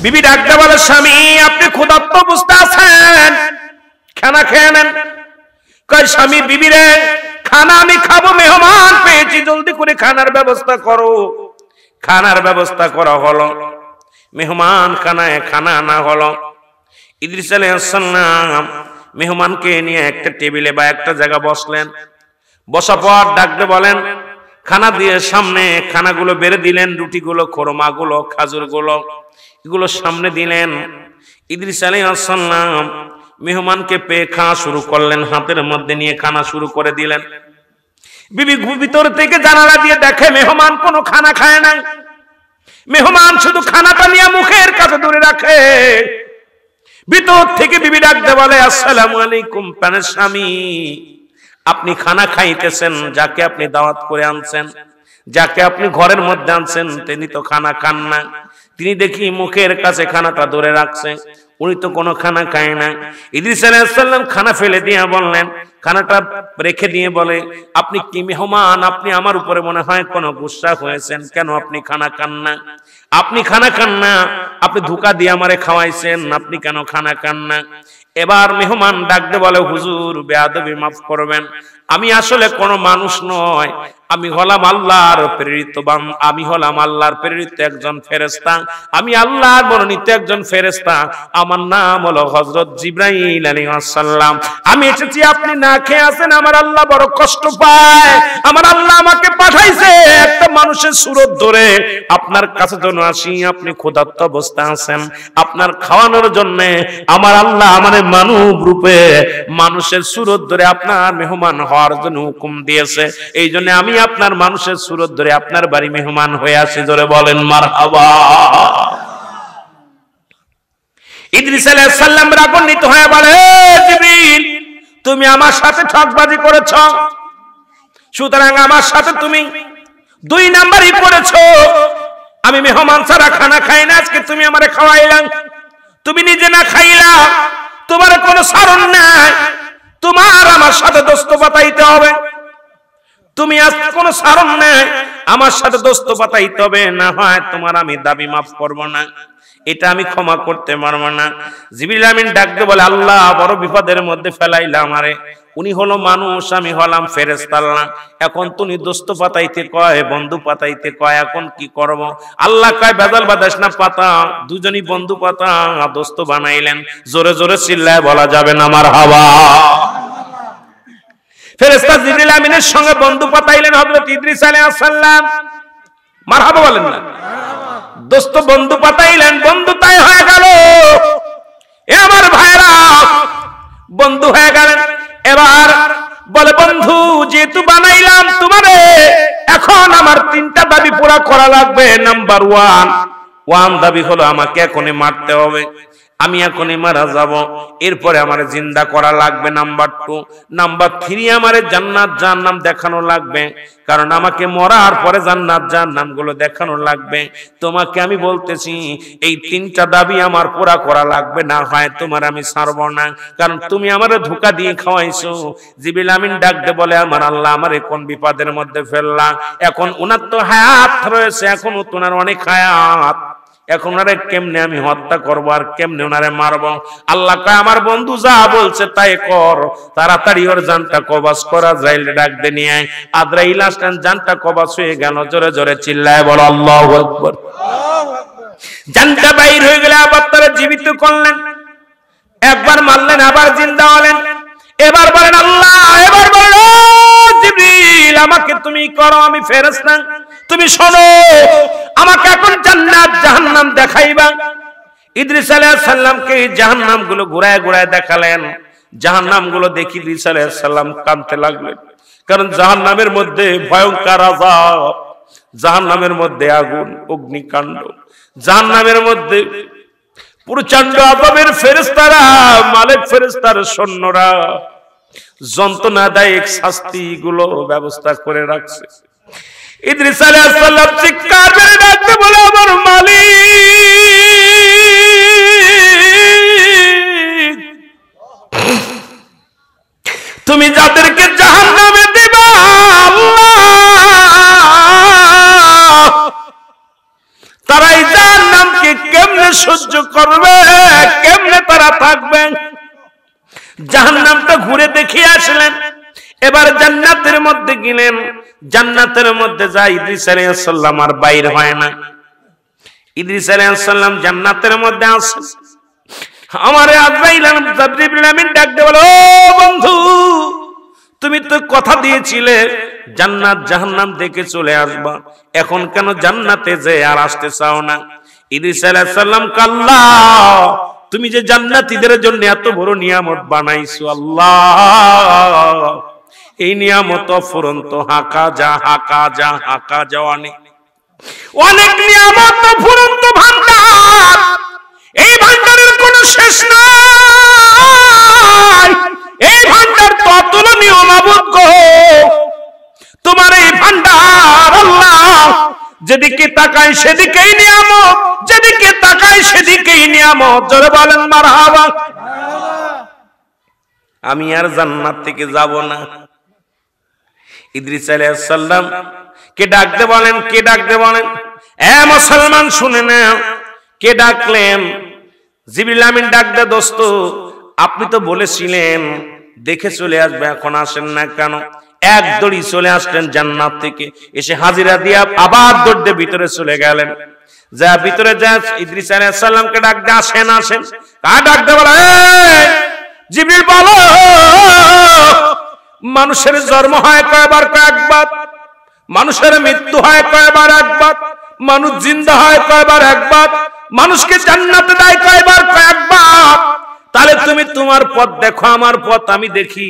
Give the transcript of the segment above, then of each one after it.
বিবি ডাকতে বলে, স্বামী আপনি ক্ষুধার্ত অবস্থা আছেন, খানা খেয়ে নেন। কয়, স্বামী বিবি রে, খানা আমি খাবো, মেহমান পেয়েছি, জলদি করে খানার ব্যবস্থা করো। খানার ব্যবস্থা করা হলো, মেহমান খানায় খানা আনা হলো। ইদ্রিস আলাইহিস সালাম মেহমানকে নিয়ে একটা টেবিলে বা একটা জায়গা বসলেন। বসা পর ডাকতে বলেন, খানা দিয়ে সামনে খানাগুলো বেড়ে দিলেন, রুটিগুলো, খোরমাগুলো, খাজুরগুলো, এগুলো সামনে দিলেন। ইদ্রিস আলাইহিস সালাম মেহমানকে পেয়ে খাওয়া শুরু করলেন, হাতের মধ্যে নিয়ে খানা শুরু করে দিলেন। বিবি ভিতর থেকে জানালা দিয়ে দেখে মেহমান কোনো খানা খায় না, মেহমান শুধু খানাটা নিয়ে মুখের কাছে ধরে রাখে। ভিতর থেকে বিবি ডাকতে বলে, আসসালামু আলাইকুম প্রাণের স্বামী, আপনি খানা খাইতেছেন, যাকে আপনি দাওয়াত করে আনছেন, যাকে আপনি ঘরের মধ্যে আনছেন, তিনি তো খানা খান না। তিনি দেখি মুখের কাছে খানাটা ধরে রাখছে, উনি তো কোনো খানা খায় না। ইদ্রিস আলাইহিস সালাম খানা ফেলে দিয়ে বললেন, খানাটা রেখে দিয়ে বলে, আপনি কি মেহমান? আপনি আমার উপরে মনে হয় কোনো গুসা হয়েছেন, কেন আপনি খানা খান না? আপনি খানা খান না, আপনি ধোঁকা দিয়ে আমারে খাওয়াইছেন, আপনি কেন খানা খান না? এবার মেহমান ডাকতে বলে, হুজুর বেয়াদবি মাফ করবেন, আমি আসলে কোনো মানুষ নয়, আমি হলাম আল্লাহর প্রেরিত বান্দা, আমি হলাম আল্লাহর প্রেরিত একজন ফেরেশতা, আমি আল্লাহর মনোনীত একজন ফেরেশতা, আমার নাম হলো হযরত জিবরাইল আলাইহিস সালাম। আমি এসেছি, আপনি না খেয়ে আছেন, আমার আল্লাহ বড় কষ্ট পায়, আমার আল্লাহ আমাকে পাঠাইছে একটা মানুষের সুরত ধরে আপনার কাছে যেন আসি। আপনি ক্ষুধার্ত অবস্থায় আছেন, আপনার খাওয়ানোর জন্য আমার আল্লাহ আমারে মানব রূপে মানুষের সুরত ধরে আপনার মেহমান হওয়ার জন্য হুকুম দিয়েছে। এই জন্য আমি আপনার মানুষের সুরত ধরে আপনার বাড়ি মেহমান হয়ে আসি। ধরে বলেন মারহাবা। ইদ্রিস আলাইহিস সালাম রাগান্বিত হয়ে বলে, জিবরিল তুমি আমার সাথে ঠকবাজি করেছো, সুতরাং আমার সাথে তুমি 2 নাম্বারই করেছো। আমি মেহমান ছাড়া খানা খাই না, আজকে তুমি আমারে খাওয়াইলাম, তুমি নিজে না খাইলা, তোমার কোনো সারণ নাই, তোমার আমার সাথে দোস্ত পাতাইতে হবে। তুমি আজ কোনো সারণ নাই, আমার সাথে দোস্ত পাতাইতে হবে, না হয় তোমার আমি দাবি মাফ করব না, এটা আমি ক্ষমা করতে পারবো না। জিবরিল আমিন ডাকতে বলে, আল্লাহ বড় বিপদের মধ্যে ফেলাইলা আমারে, উনি হলো মানুষ, আমি হলাম ফেরেশতা, এখন তুমি দোস্ত পাতাইতে কয়, বন্ধু পাতাইতে কয়, এখন কি করব? আল্লাহ কয়, বেজাল বাদাস না, পাতা, দুজনই বন্ধু পাতা, দোস্ত বানাইলেন। জোরে জোরে চিল্লায় বলা যাবে না মারহাবা। ফেরেশতা জিবরিল আমিনের সঙ্গে বন্ধু পাতাইলেন হযরত ইদ্রিস আলাইহিস সালাম। মারহাবা বলেন না? দোস্ত বন্ধু পাতাইলেন, বন্ধু তাই হয়ে গেল। এ আমার ভাইরা বন্ধু হয়ে গেলেন। এবার বলে, বন্ধু যেহেতু বানাইলাম তোমারে, এখন আমার 3টা দাবি পুরা করা লাগবে। নাম্বার 1 দাবি হলো আমাকে এখনই মারতে হবে, আমি এখনই মারা যাব, এরপরে আমার জিন্দা করা লাগবে। নাম্বার 2, নাম্বার 3 আমারে জান্নাত জাহান্নাম দেখানো লাগবে, কারণ আমাকে মরার পরে জান্নাত জাহান্নাম গুলো দেখানো লাগবে। তোমাকে আমি বলতেছি, এই 3টা দাবি আমার পুরা করা লাগবে, না হয় তোমার আমি ছাড়ব না, কারণ তুমি আমারে ধোঁকা দিয়ে খাওয়াইছো। জিবরিল আমিন ডাকতে বলে, আমার আল্লাহ আমারে কোন বিপদের মধ্যে ফেললা? এখন উনার তো হায়াত রয়েছে, এখন তোমার অনেক হায়াত, এখন ওনারে কেমনে আমি হত্যা করবো আর কেমনে ওনারে মারবো? আল্লাহ কয়, আমার বন্ধু যা বলছে তাই কর, তাড়াতাড়ি ওর জানটা কবজ করা আজরাইল ডাক দে নিয়ে আয়। আজরাইল আসলেন, জানটা কবজ হয়ে গেল। জোরে জোরে চিল্লায় বলো আল্লাহু আকবার। জানটা বাইর হয়ে গেলে আবার তারা জীবিত করলেন, একবার মারলেন, আবার জিন্দা হলেন। এবার বলেন আল্লাহ, এবার বলেন ও জিবরিল, আমাকে তুমি করো, আমি ফেরেশতা, তুমি শোনো, আমাকে এখন জান্নাত জাহান্নাম দেখাইবা। ইদ্রিস আলাইহিস সালামকে জাহান্নাম গুলো ঘুরায় ঘুরায় দেখালেন। জাহান্নাম গুলো দেখি ইদ্রিস আলাইহিস সালাম কাঁদতে লাগলেন, কারণ জাহান্নামের মধ্যে ভয়ঙ্কর আযাব, জাহান্নামের মধ্যে আগুন, অগ্নিকাণ্ড, জাহান্নামের মধ্যে প্রচন্ড আযাবের ফেরেশতারা, মালিক ফেরেশতার সৈন্যরা যন্ত্রণাদায়ক শাস্তি গুলো ব্যবস্থা করে রাখছে। ইদ্রিস আলাইহিস সালাম চিৎকার করে ডাকতে বলে, আমার মালিক, তুমি যাদেরকে জাহান্নামে দিবা আল্লাহ, তারাই জাহান্নামকে কেমনে সহ্য করবে? কেমনে তারা থাকবে? জাহান্নামটা ঘুরে দেখিয়ে আসলেন। এবার জান্নাতের মধ্যে গেলেন। জান্নাতের মধ্যে যা ইদ্রিস আলাইহিস সালাম আর বাইর হয় না। ইদ্রিস আলাইহিস সালাম জান্নাতের মধ্যে আছে। আমারে আজরাইল জিবরিল আমিন ডাক দিয়ে বলে, ও বন্ধু, তুমি তো কথা দিয়েছিলে জান্নাত জাহান্নাম দেখে চলে আসবা, এখন কেন জান্নাতে যে আর আসতে চাও না? ইদ্রিস আলাইহিস সালাম কাল্লা, তুমি যে জান্নাতীদের জন্য এত বড় নিয়ামত বানাইছো আল্লাহ, এই নিয়ামত অফুরন্ত, হাকা যা হাকা যা হাকা যাওয়ানি, অনেক নিয়ামত অফুরন্ত ভান্ডার, এই ভান্ডারের কোনো শেষ নাই, এই ভান্ডার তো অতুলনীয় মাবুদ গো। তোমার এই ভান্ডার আল্লাহ, যেদিকে তাকাই সেদিকেই নিয়ামত, যেদিকে তাকাই সেদিকেই নিয়ামত। জোরে বলেন মারহাবা। আমি আর জান্নাত থেকে যাব না। ইদ্রিস আলাইহিস সালাম কে ডাকতে বলেন, কে ডাকতে বলেন? এ মুসলমান শুনে নাও, কে ডাকলেন? জিবরিল আমিন ডাকতে, দোস্ত আপনি তো বলেছিলেন দেখে চলে আসবে, এখন আসেন না কেন? এক দড়ি চলে আসলেন জান্নাত থেকে, এসে হাজিরা দিয়া আবার দৌড়ে ভিতরে চলে গেলেন। যা ভিতরে যা ইদ্রিস আলাইহিস সালামকে ডাকতে, আসেন আসেন। কার ডাকতে বলে? জিবরিল বলো, মানুষের জন্ম হয় কয়বার? কয়েকবার। মানুষের মৃত্যু হয় কয়বার? একবার। মানুষ জিন্দা হয় কয়বার? একবার। মানুষকে জান্নাতে দেয় কয়বার? কয়েকবার। তাহলে তুমি তোমার পথ দেখো, আমার পথ আমি দেখি।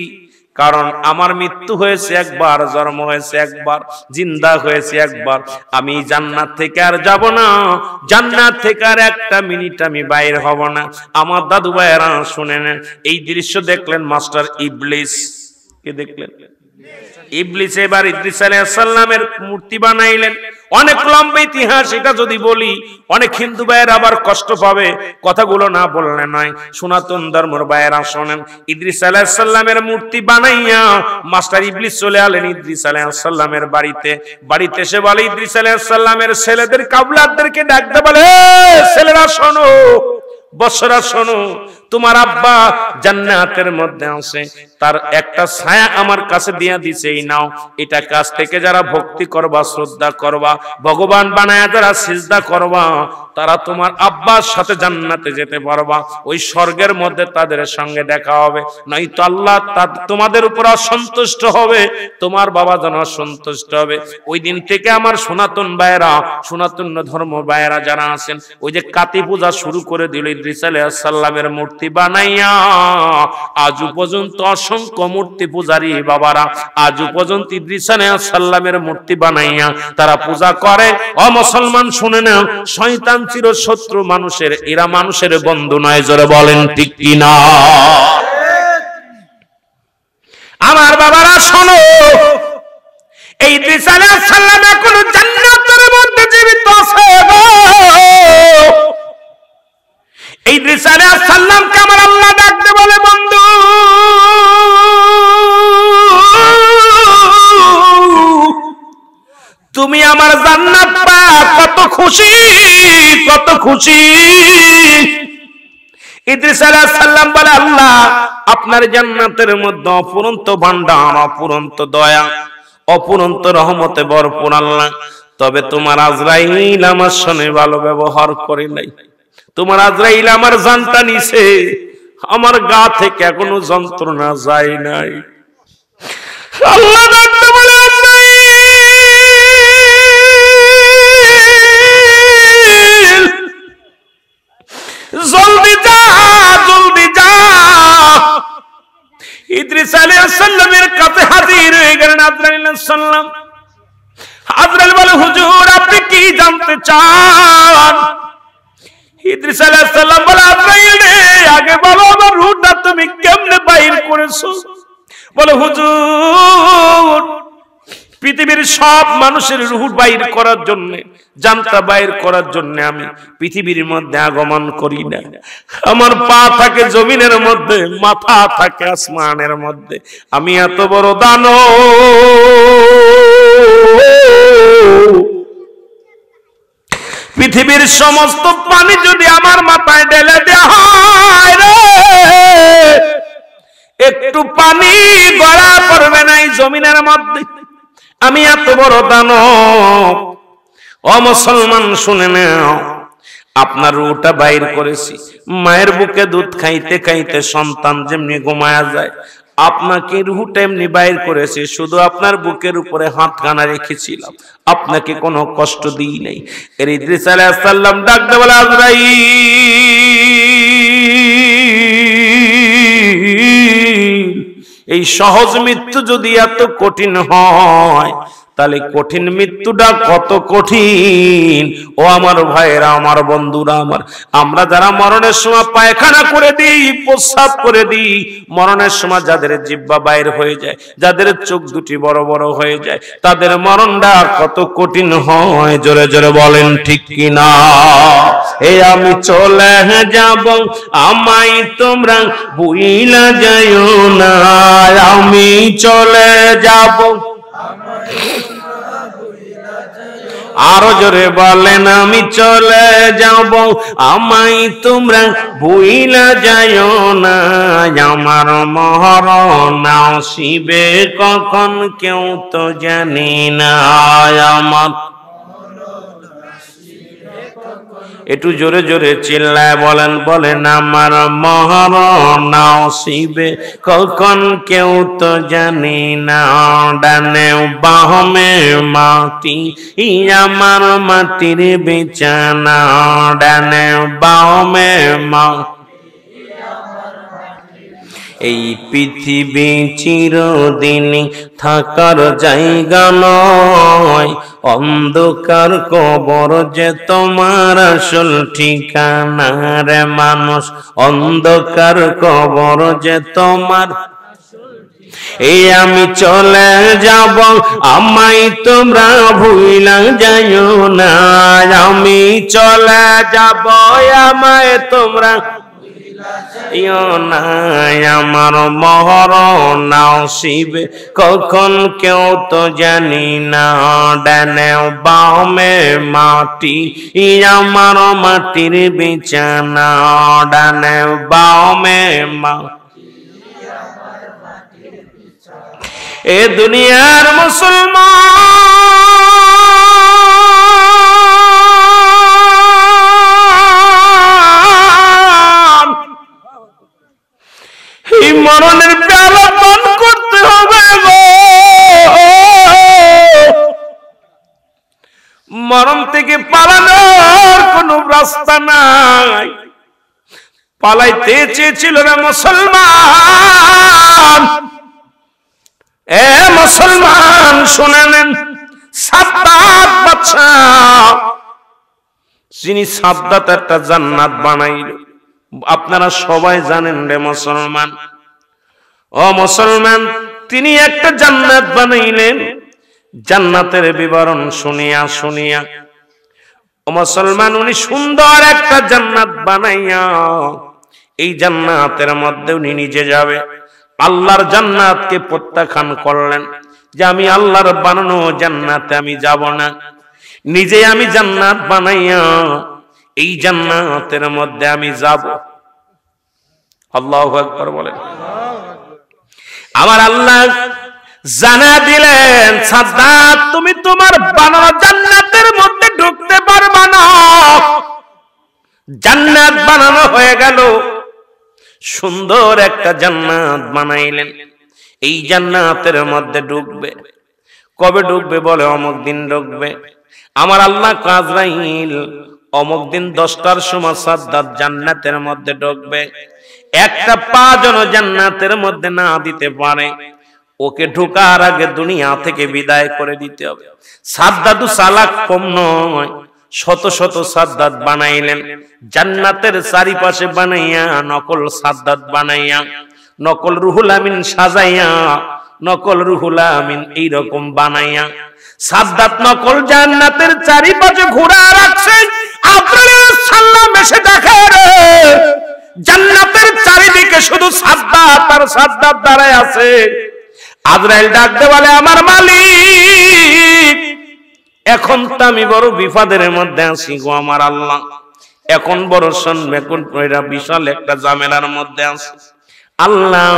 কারণ আমার মৃত্যু হয়েছে একবার, জন্ম হয়েছে একবার, জিন্দা হয়েছে একবার। আমি জান্নাত থেকে আর যাব না, জান্নাত থেকে আর একটা মিনিট আমি বাইরে হব না। আমার দাদু ভাইয়েরা শুনেন, এই দৃশ্য দেখলেন মাস্টার ইবলিস। কে দেখলেন? ইবলিস এবার ইদ্রিস আলাইহিস সালামের মূর্তি বানাইলেন। অনেক লম্বা ইতিহাস, এটা যদি বলি অনেক হিন্দু ভাইয়ের আবার কষ্ট পাবে, কথাগুলো না বললে নয়। সনাতন ধর্মের ভাইয়েরা শোনেন, ইদ্রিস আলাইহিস সালামের মূর্তি বানাইয়া মাস্টার ইবলিস চলে আলেন ইদ্রিস আলাইহিস সালামের বাড়িতে। বাড়িতে এসে বলে ইদ্রিস আলাইহিস সালামের ছেলেদের, কাবলাদেরকে ডাকতে বলে, ছেলেরা শোনো, বৎসরা শোনো, তোমার আব্বা জান্নাতের মধ্যে আছে, তার একটা ছায়া আমার কাছে দিয়া দিছে, এই নাও, এটা কাছ থেকে যারা ভক্তি করবা, শ্রদ্ধা করবা, ভগবান বানায়া যারা সিজদা করবা, তারা তোমার আব্বার সাথে জান্নাতে যেতে পারবা। ওই স্বর্গের মধ্যে তাদের সঙ্গে দেখা হবে, নয়তো আল্লাহ তোমাদের উপর অসন্তুষ্ট হবে, তোমার বাবা যেন অসন্তুষ্ট হবে। ওই দিন থেকে আমার সনাতন ভাইয়েরা, সনাতন ধর্ম ভাইয়েরা যারা আছেন, ওই যে কাতি পূজা শুরু করে দিল ইদ্রিস আলাইহিস সালামের মূর্তি বানাইয়া। আজও পর্যন্ত অসংখ্য মূর্তি পূজারী বাবারা আজও পর্যন্ত ইদ্রিস আলাইহিস সালামের মূর্তি বানাইয়া তারা পূজা করে। ও মুসলমান শুনে নাও, শয়তান চির শত্রু মানুষের, এরা মানুষের বন্ধু নয়। জোরে বলেন ঠিক কিনা? আমার বাবারা শোনো, এই ইদ্রিস আলাইহিস সালাম এখন জান্নাতের মধ্যে জীবিত আছে গো। এই ইদ্রিস আলাইহিস সালামকে আমার আল্লাহ ডাকতে বলে, বন্ধু তুমি আমার জান্নাত পা কত খুশি, কত খুশি। ইদ্রিস আলাইহিস সালাম বলে, আল্লাহ আপনার জান্নাতের মধ্যে অপুরন্ত ভান্ডার, অপুরন্ত দয়া, অপুরন্ত রহমতে ভরপুর আল্লাহ। তবে তোমার আজরাইল আমার সঙ্গে ভালো ব্যবহার করে নাই। তোমার আজরাইল আমার জানটা নিছে, আমার গা থেকে এখনো যন্ত্রণা যায় নাই। আল্লাহ ডাকতে বলে, জলদি যা, জলদি যা। ইদ্রিস আলাইহিস সালামের কাছে হাজির হয়ে গেলেন আজরাইল আলাইহিস সালাম। আজরাইল বলে, হুজুর আপনি কি জানতে চান? ইদ্রিস আলাইহিস সালাম বলে, আজরাইল রে, আগে বলো আমার রূহটা তুমি কেমনে বাইর করেছো? বলে, হুজুর পৃথিবীর সব মানুষের রূহ বাইর করার জন্য, জানটা বাইর করার জন্য আমি পৃথিবীর মধ্যে আগমন করি না। আমার পা থাকে জমিনের মধ্যে, মাথা থাকে আসমানের মধ্যে। আমি এত বড় দানব, পৃথিবীর সমস্ত পানি যদি আমার মাথায় ঢেলে দেওয়া হয় রে, একটু পানি গড়া পড়বে না এই জমিনের মধ্যে। আমি এত বড় দানব। ও মুসলমান শুনে নাও, আপনার রুহটা বাইর করেছি। মায়ের বুকে দুধ খাইতে খাইতে সন্তান যেমনি ঘুমায়া যায়, আপনাকে রুহটা এমনি বাইর করেছি। শুধু আপনার বুকের উপরে হাতখানা রেখেছিলাম, আপনাকে কোনো কষ্ট দিই নাই। এর ইদ্রিস আলাইহিস সালাম ডাকতে বলে, আজরাইল, এই সহজ মৃত্যু যদি এত কঠিন হয়, তাহলে কঠিন মৃত্যুটা কত কঠিন। ও আমার ভাইয়েরা, আমার বন্ধুরা, আমরা যারা মরণের সময় পায়খানা করে দিই, প্রস্রাব করে দিই, মরণের সময় যাদের জিহ্বা বাইর হয়ে যায়, যাদের চোখ দুটি বড় বড় হয়ে যায়, তাদের মরণটা কত কঠিন হয়। জোরে জোরে বলেন ঠিক কিনা? এই আমি চলে যাব, আমায় তোমরা ভুইলা যাইও না। আমি চলে যাব, আরো জোরে বলেন, আমি চলে যাব, আমায় তোমরা ভুইলা যাইও না। আমার মরণ আসিবে কখন কেউ তো জানি না। আমার একটু জোরে জোরে চিল্লায় বলেন, বলেন, আমার মরণ আসিবে কখন কেউ তো জানি না। ডানে বামে মাটি, আমার মাটির বিছানা। ডানে বামে মাটি, এই পৃথিবী চিরদিন থাকার জায়গা নয়। অন্ধকার কবর যে তোমার আসল ঠিকানা রে মানুষ। অন্ধকার কবর যে তোমার। এই আমি চলে যাব, আমায় তোমরা ভুইলা যাইও না। আমি চলে যাব, আমায় তোমরা আমার মরণ আসিবে কখন কেউ তো জানি না। ডানে বামে মাটি, আমার মাটির বিছানা। ডানে বামে মাটি, এ দুনিয়ার মুসলমান, এই মরণের পেয়ালা পান করতে হবে গো। মরণ থেকে পালানোর কোনো রাস্তা নাই। পালাইতে চেয়েছিল রে মুসলমান। এ মুসলমান শুনে নেন, সাদ্দাত বাদশাহ, যিনি সাদ্দাত একটা জান্নাত বানাইল, আপনারা সবাই জানেন রে মুসলমান। ও মুসলমান, তিনি একটা জান্নাত বানাইলেন। জান্নাতের বিবরণ শুনিয়া শুনিয়া ও মুসলমান, উনি সুন্দর একটা জান্নাত বানাইয়া এই জান্নাতের মধ্যে উনি নিজে যাবে। আল্লাহর জান্নাতকে প্রত্যাখ্যান করলেন যে আমি আল্লাহর বানানো জান্নাতে আমি যাব না, নিজে আমি জান্নাত বানাইয়া এই জান্নাতের মধ্যে আমি যাব। আল্লাহু আকবার বলেন। আমার আল্লাহ জানা দিলেন, সাদ্দাত, তুমি তোমার বানানো জান্নাতের মধ্যে ঢুকতে পারবে না। জান্নাত বানানো হয়ে গেল, সুন্দর একটা জান্নাত বানাইলেন। এই জান্নাতের মধ্যে ঢুকবে। কবে ঢুকবে বলে? অমুক দিন ঢুকবে। আমার আল্লাহ আজরাইল অমুক দিন 10টার সময় সাদ্দাত জান্নাতের মধ্যে ঢুকবে। একটা পা যেন জান্নাতের মধ্যে না দিতে পারে, ওকে ঢোকার আগে দুনিয়া থেকে বিদায় করে দিতে হবে। সাদ্দাতু চালাক কম নয়, শত শত সাদ্দাত বানাইলেন। জান্নাতের চারিপাশে বানাইয়া নকল সাদ্দাত বানাইয়া, নকল রুহুল আমিন সাজাইয়া, নকল রুহুল আমিন এইরকম বানাইয়া সাদ্দাত নকল জান্নাতের চারিপাশে ঘোরা রাখছে। আজরাইল সাল্লাম এসে দেখে রে, জান্নাতের চারিদিকে শুধু সাদ্দাত আর সাদ্দাত দাঁড়ায় আছে। আজরাইল ডাকতে বলে, আমার মালিক, এখন তো আমি বড় বিপদের মধ্যে আছি গো আমার আল্লাহ, এখন বড় এখন বিশাল একটা ঝামেলার মধ্যে আছি। আল্লাহ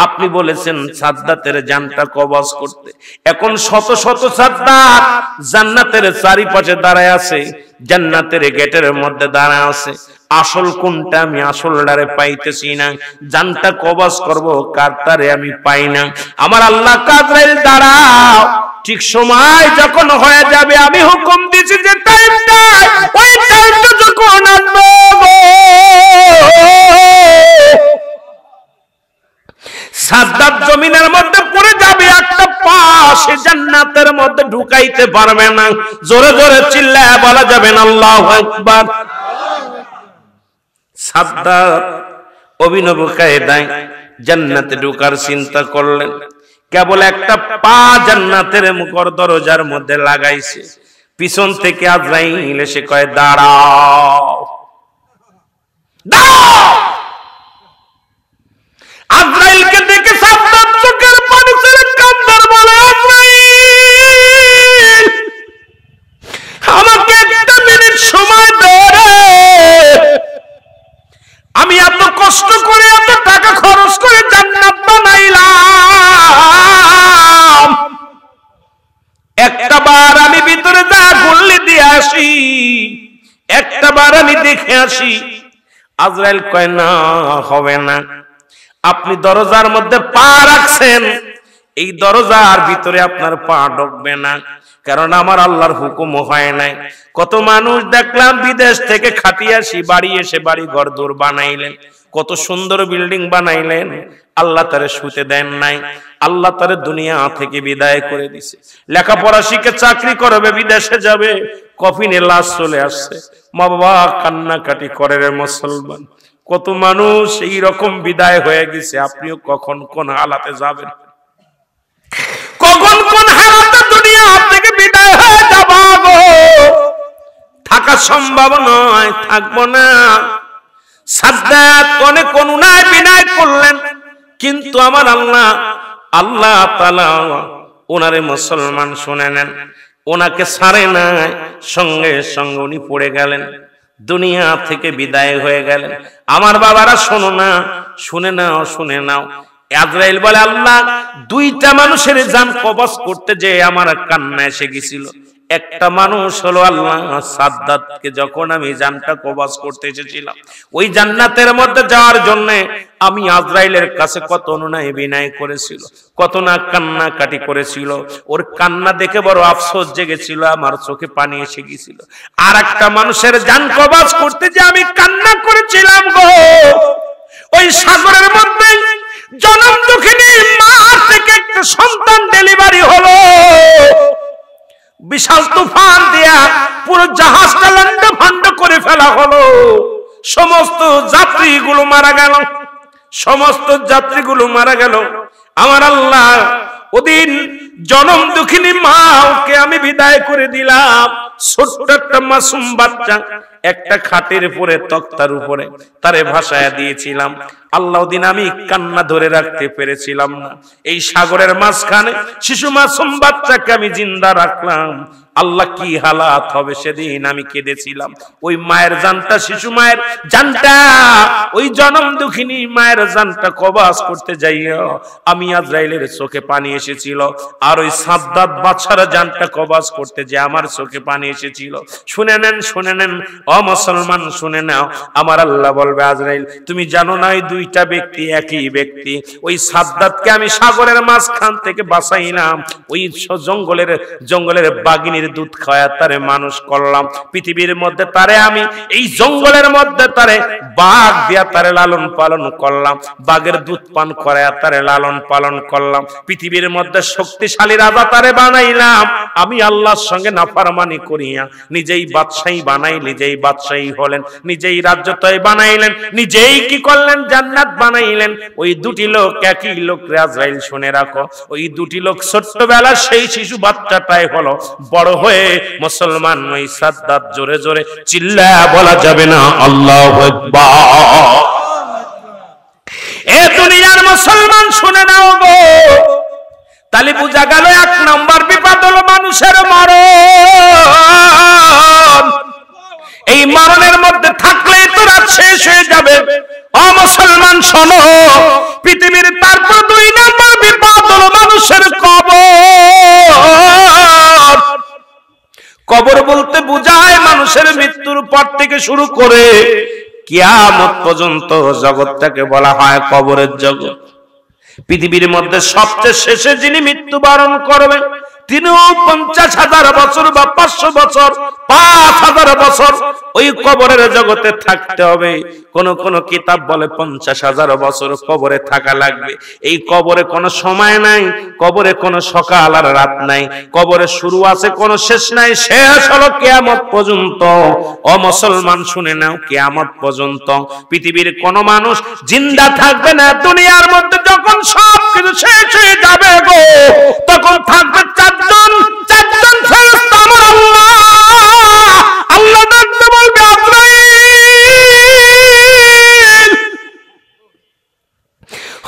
আপনি বলেছেন সাদ্দাতের জানটা কবজ করতে, এখন শত শত সাদ্দাত জান্নাতের চারিপাশে দাঁড়ায় আছে, জান্নাতের গেটের মধ্যে দাঁড়ায় আছে। আসল কোনটা আমি আসলটারে পাইতেছি না, জানটা কবজ করব কারটারে আমি পাই না। আমার আল্লাহ আজরাইল দাঁড়াও, ঠিক সময় যখন হয়ে যাবে আমি হুকুম দিয়েছি যে টাইমটা, ওই টাইমটা যখন আসবে সাদ্দাত জমিনের মধ্যে পড়ে যাবে, একটা পা সে জান্নাতের মধ্যে ঢুকাইতে পারবে না। জোরে জোরে চিল্লায় বলা যাবে না আল্লাহু আকবার। সাদ্দাত অভিনব কায়দায় জান্নাতে ঢোকার চিন্তা করলেন, কেবল একটা পা জান্নাতের মুখর দরজার মধ্যে লাগাইছে, পিছন থেকে আজরাইল এসে কয় দাঁড়াও দাঁড়াও। আজরাইলকে দেখে সাদ্দাত চোখের পানি ছেড়ে কান্দার বলে, আজরাইল আমাকে একটা মিনিট সময় দে, আমি এত কষ্ট করে এত টাকা খরচ করে জান্নাত বানাইলাম, একটা বার আমি ভিতরে যা গুল্লি দিয়ে আসি, একটা বার আমি দেখে আসি। আজরাইল কয় না, হবে না, আপনি দরজার মধ্যে পা রাখছেন, এই দরজার ভিতরে আপনার পা ঢুকবে না, কারণ আমার আল্লাহর হুকুম হয় নাই। কত মানুষ দেখলাম বিদেশ থেকে খাটিয়ে আসি, বাড়ি এসে বাড়ি ঘর দূর বানাইলেন, কত সুন্দর বিল্ডিং বানাইলেন, আল্লাহ তারে শুতে দেন নাই, আল্লাহ তারে দুনিয়া থেকে বিদায় করে দিছে। লেখাপড়া শিখে চাকরি করবে, বিদেশে যাবে, কফিনে লাশ চলে আসছে, মা বাবা কান্নাকাটি করে রে মুসলমান। কত মানুষ এই রকম বিদায় হয়ে গেছে, আপনিও কখন কোন হালাতে যাবেন, কখন কোন হালাতে দুনিয়া থেকে বিদায় হয়ে যাব গো, থাকা সম্ভব নয়, থাকবো না। সাদ্দাত অনেক অনুনয় বিনয় করলেন, কিন্তু আমার আল্লাহ আল্লাহ তাআলা ওনারে মুসলমান শুনে নেন, ওনাকে ছাড়ে নাই, সঙ্গে সঙ্গে উনি পড়ে গেলেন, দুনিয়া থেকে বিদায় হয়ে গেলেন। আমার বাবারা শোনো না, শুনে নাও, শুনে নাও। আজরাইল বলে, আল্লাহ দুইটা মানুষের জান কবজ করতে যে আমার কান্না এসে গেছিল। একটা মানুষ হলো আল্লাহ সাদ্দাতকে যখন আমি জানটা কবজ করতে এসেছিলাম, ওই জান্নাতের মধ্যে যাওয়ার জন্য আমি আজরাইলের কাছে কত অনুনয় বিনয় করেছিল, কত না কান্না কাটি করেছিল, ওর কান্না দেখে বড় আফসোস জেগেছিল, আমার চোখে পানি এসে গিয়েছিল। আর একটা মানুষের জান কবজ করতে যে আমি কান্না করেছিলাম গো, ওই সাগরের মধ্যে জনম দুঃখিনী মা থেকে একটা সন্তান ডেলিভারি হলো, বিশাল তুফান দিয়া পুরো জাহাজটা লন্ডে ভন্ড করে ফেলা হলো, সমস্ত যাত্রীগুলো মারা গেল, সমস্ত যাত্রীগুলো মারা গেল। আমার আল্লাহ ওদিন জনম দুঃখিনী মাকে আমি বিদায় করে দিলাম, ছোট্ট একটা মাসুম বাচ্চা একটা খাটের উপরে তক্তার উপরে তারে ভাসায়া দিয়েছিলাম। আল্লাহ দিন আমি কান্না ধরে রাখতে পেরেছিলাম না, এই সাগরের মাঝখানে শিশু মাসুম বাচ্চাকে আমি জিন্দা রাখলাম। আল্লাহ কি হালাত হবে সেদিন আমি কেঁদেছিলাম। ওই মায়ের জানটা, শিশু মায়ের জানটা, ওই জনম দুঃখিনী মায়ের জানটা কবজ করতে যাইয়া আমি আজরাইলের চোখে পানি এসেছিল, আর ওই সাদ্দাত বাদশার জানটা কবজ করতে যে আমার চোখে পানি এসেছিল। শুনে নেন, শুনে নেন ও মুসলমান, শুনে নাও। আমার আল্লাহ বলবে, আজরাইল তুমি জানো না এই দুইটা ব্যক্তি একই ব্যক্তি। ওই সাদ্দাতকে আমি সাগরের মাঝখান থেকে বাঁচাইলাম, ওই জঙ্গলের বাগিনীর দুধ খাওয়া তারে মানুষ করলাম, পৃথিবীর মধ্যে তারে আমি এই জঙ্গলের মধ্যে তারে বাঘ দিয়া তারে লালন পালন করলাম, বাঘের দুধ পান করায়া তারে লালন পালন করলাম, পৃথিবীর মধ্যে শক্তিশালী রাজা তারে বানাইলাম। আমি আল্লাহর সঙ্গে নাফরমানি করিয়া নিজেই বাদশাহী বানাই, নিজেই বাদশাহী হলেন, নিজেই রাজ্যতয় বানাইলেন, নিজেই কি করলেন, জান্নাত বানাইলেন। ওই দুটি লোক একই লোক আজরাইল, শুনে রাখো, ওই দুটি লোক ছোট্টবেলা সেই শিশু বাচ্চাটাই হলো বড় হয়ে মুসলমান। ওই সাদ্দাত জোরে জোরে চিল্লায়া বলা যাবে না আল্লাহু আকবার। এ দুনিয়ার মুসলমান শুনে নাও গো, তাহলে বোঝা গেল 1 নম্বর বিপদ হলো মানুষের মরণ। এই মরণের মধ্যে থাকলে তো রাত শেষ হয়ে যাবে। ও মুসলমান শোনো, পৃথিবীর তারপর 2 নম্বর বিপদ হলো মানুষের কবর। কবর বলতে বোঝায় মানুষের মৃত্যুর পর থেকে শুরু করে কিয়ামত পর্যন্ত জগৎটাকে বলা হয় কবরের জগৎ। পৃথিবীর মধ্যে সবচেয়ে শেষে যিনি মৃত্যুবরণ করবেন তিনিও 50,000 বছর বা 500 বছর 5,000 বছর ওই কবরের জগতে থাকতে হবে। কোন কোন কিতাব বলে 50,000 বছর কবরে থাকা লাগবে। এই কবরে কোনো সময় নাই, কবরে কোনো সকাল আর রাত নাই, কবরে শুরু আছে কোনো শেষ নাই, শেষ হলো কিয়ামত পর্যন্ত। ও মুসলমান শুনে নাও, কিয়ামত পর্যন্ত পৃথিবীর কোন মানুষ জিন্দা থাকবে না। দুনিয়ার মধ্যে যখন সব কিছু শেষ হয়ে যাবে গো, তখন থাকবে চারজন ফেরেশতা। আমার আল্লাহ ডাকতে বলবে আজরাইল,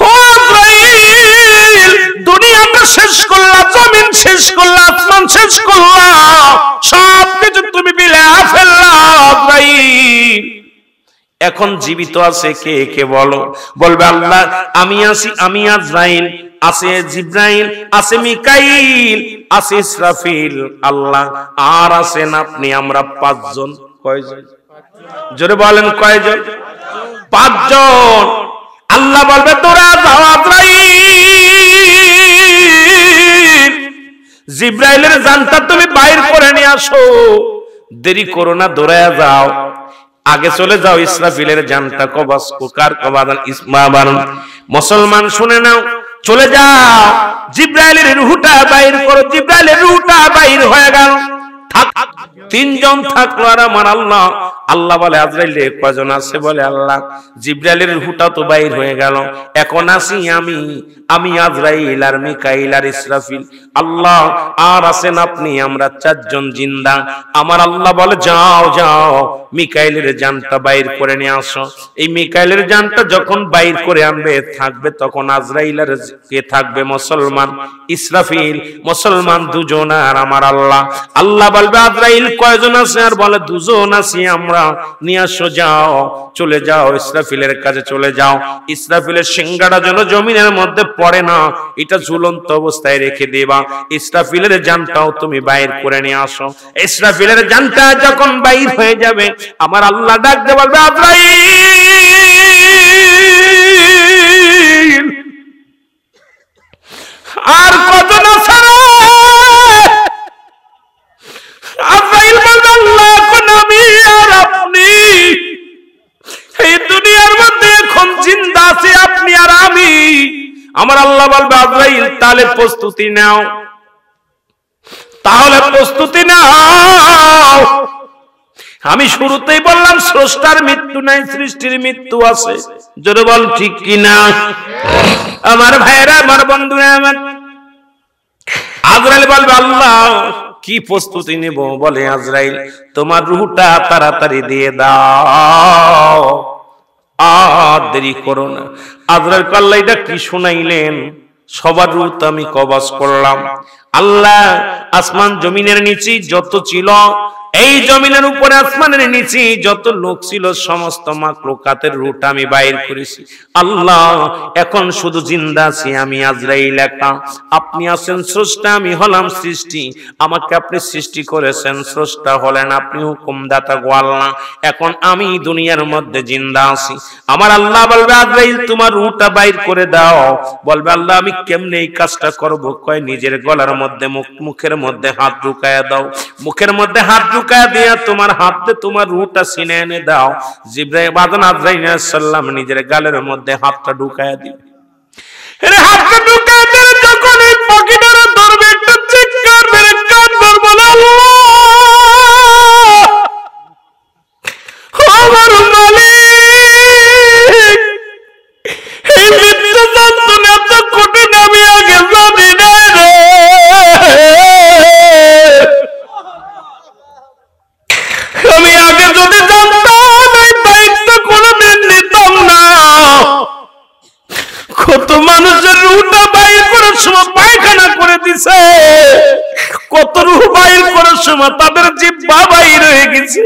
ও আজরাইল, দুনিয়াটা শেষ করলা, জমিন শেষ করলা, আসমান শেষ করলা, সব কিছু তুমি বিলায়া ফেললা আজরাইল। এখন জীবিত আছে কে কে বলো? বলবে আল্লাহ আমি আছি, আমি আজরাইল, আছে জিব্রাইল, আছে মিকাইল, আছে ইসরাফিল, আল্লাহ আর আছেন আপনি। আমরা 5 জন। কয়জন? জোরে বলেন কয়জন? 5 জন। আল্লাহ বলবে তোরা যাও আজরাইল, জিব্রাইলের জানটা তুমি বাইর করে নিয়ে আসো, দেরি করো না, দৌড়ায়া যাও, আগে চলে যাও, ইসরাফিলের জানটা কবজ কার কবাদান ইসমাবান। মুসলমান শুনে নাও, চলে যাও, জিব্রাইলের রূহটা বাইর করো। জিব্রাইলের রূহটা বাইর হয়ে গেল, 3 জন থাকলো আর আমার আল্লাহ। আল্লাহ বলে আজরাইল রে কয়জন আছে? বলে আল্লাহ জিব্রাইলের রূহটা তো বাইর হয়ে গেল, এখন আছি আমি আজরাইল আর মিকাইল আর ইসরাফিল। আল্লাহ আর আছেন আপনি, আমরা 4 জন জিন্দা। আমার আল্লাহ বলে যাও যাও, মিকাইলের জানটা বাইর করে নিয়ে আসো। এই মিকাইলের জানটা যখন বাইর করে আনবে, থাকবে তখন আজরাইল আর কে থাকবে? মুসলমান ইসরাফিল। মুসলমান 2 জন আর আমার আল্লাহ। আল্লাহ বলবে আজরাইল কয়জন আছে? আর বলে 2 জন আছি আমরা। নিয়ে আসো, যাও, চলে যাও, ইসরাফিলের কাছে চলে যাও। ইসরাফিলের সিংহাটা যেন জমিনের মধ্যে পড়ে না, এটা ঝুলন্ত অবস্থায় রেখে দেবা। ইসরাফিলের জানটাও তুমি বাইর করে নিয়ে আসো। ইসরাফিলের জানটা যখন বাইর হয়ে যাবে, আমার আল্লাহ ডাকতে বলবে আজরাইল আর কজন আছে? আজরাইল বলবে আল্লাহ এখন আমি আর আপনি এই দুনিয়ার মধ্যে এখন জিন্দা আছি, আপনি আর আমি। আমার আল্লাহ বলবে আজরাইল তাহলে প্রস্তুতি নাও, তাহলে প্রস্তুতি নাও। আমি শুরুতেই বললাম স্রষ্টার মৃত্যু নাই, সৃষ্টির মৃত্যু আছে। জোরে বল ঠিক কিনা? আমার ভাইরা, আমার বন্ধুরা, আমার আজরাইল বলবে আল্লাহ কি প্রস্তুতি নেব? বলে আজরাইল তোমার রূহটা তাড়াতাড়ি দিয়ে দাও, আর দেরি করো না। আজরাইল আল্লাহ এটা কি শুনাইলেন? সবার রূহ তো আমি কবজ করলাম। আল্লাহ আসমান জমিনের নিচে যত ছিল, এই জমিনের উপরে আসমানের নিচে যত লোক ছিল, সমস্ত মাখলুকাতের রূহটা আমি বাইর করেছি। আল্লাহ এখন শুধু জিন্দা আছি আমি আজরাইল একা। আপনি আছেন স্রষ্টা, আমি হলাম সৃষ্টি। আমাকে আপনি সৃষ্টি করেছেন, স্রষ্টা হলেন আপনি, হুকুমদাতা গো আল্লাহ। এখন আমি দুনিয়ার মধ্যে জিন্দা আছি। আমার আল্লাহ বলবে আজরাইল তোমার রূহটা বাইর করে দাও। বলবে আল্লাহ আমি কেমনে এই কাজটা করব? কয় নিজের গলার মধ্যে মুখের মধ্যে হাত ঢুকায়া দাও। মুখের মধ্যে হাত ঢুকায়া দিয়া তোমার হাতে তোমার রূহটা সিনে এনে দাও। জিবরাইল বাদন আজরাইল আলাইহিস সালাম নিজের গালের মধ্যে হাতটা ঢুকায়া দিবে। এর হাতটা ঢুকায়া দিলে যখন এই পাখিটারে ধরবে, একটা চিৎকার মেরে কাঁদবে, বলে আল্লাহ আমার মালিক, এই মৃত্যু যন্ত্রণা তো কঠিন আমি আগে জানি না রে। আমি আগে যদি জানতাম এই দায়িত্ব কোনোদিন নিতাম না। কত মানুষের রূহটা বাইর করার সময় পায়খানা গেছে, কত রূহ বাইর করার সময় তাদের জিহ্বা বাইর হয়ে গেছে,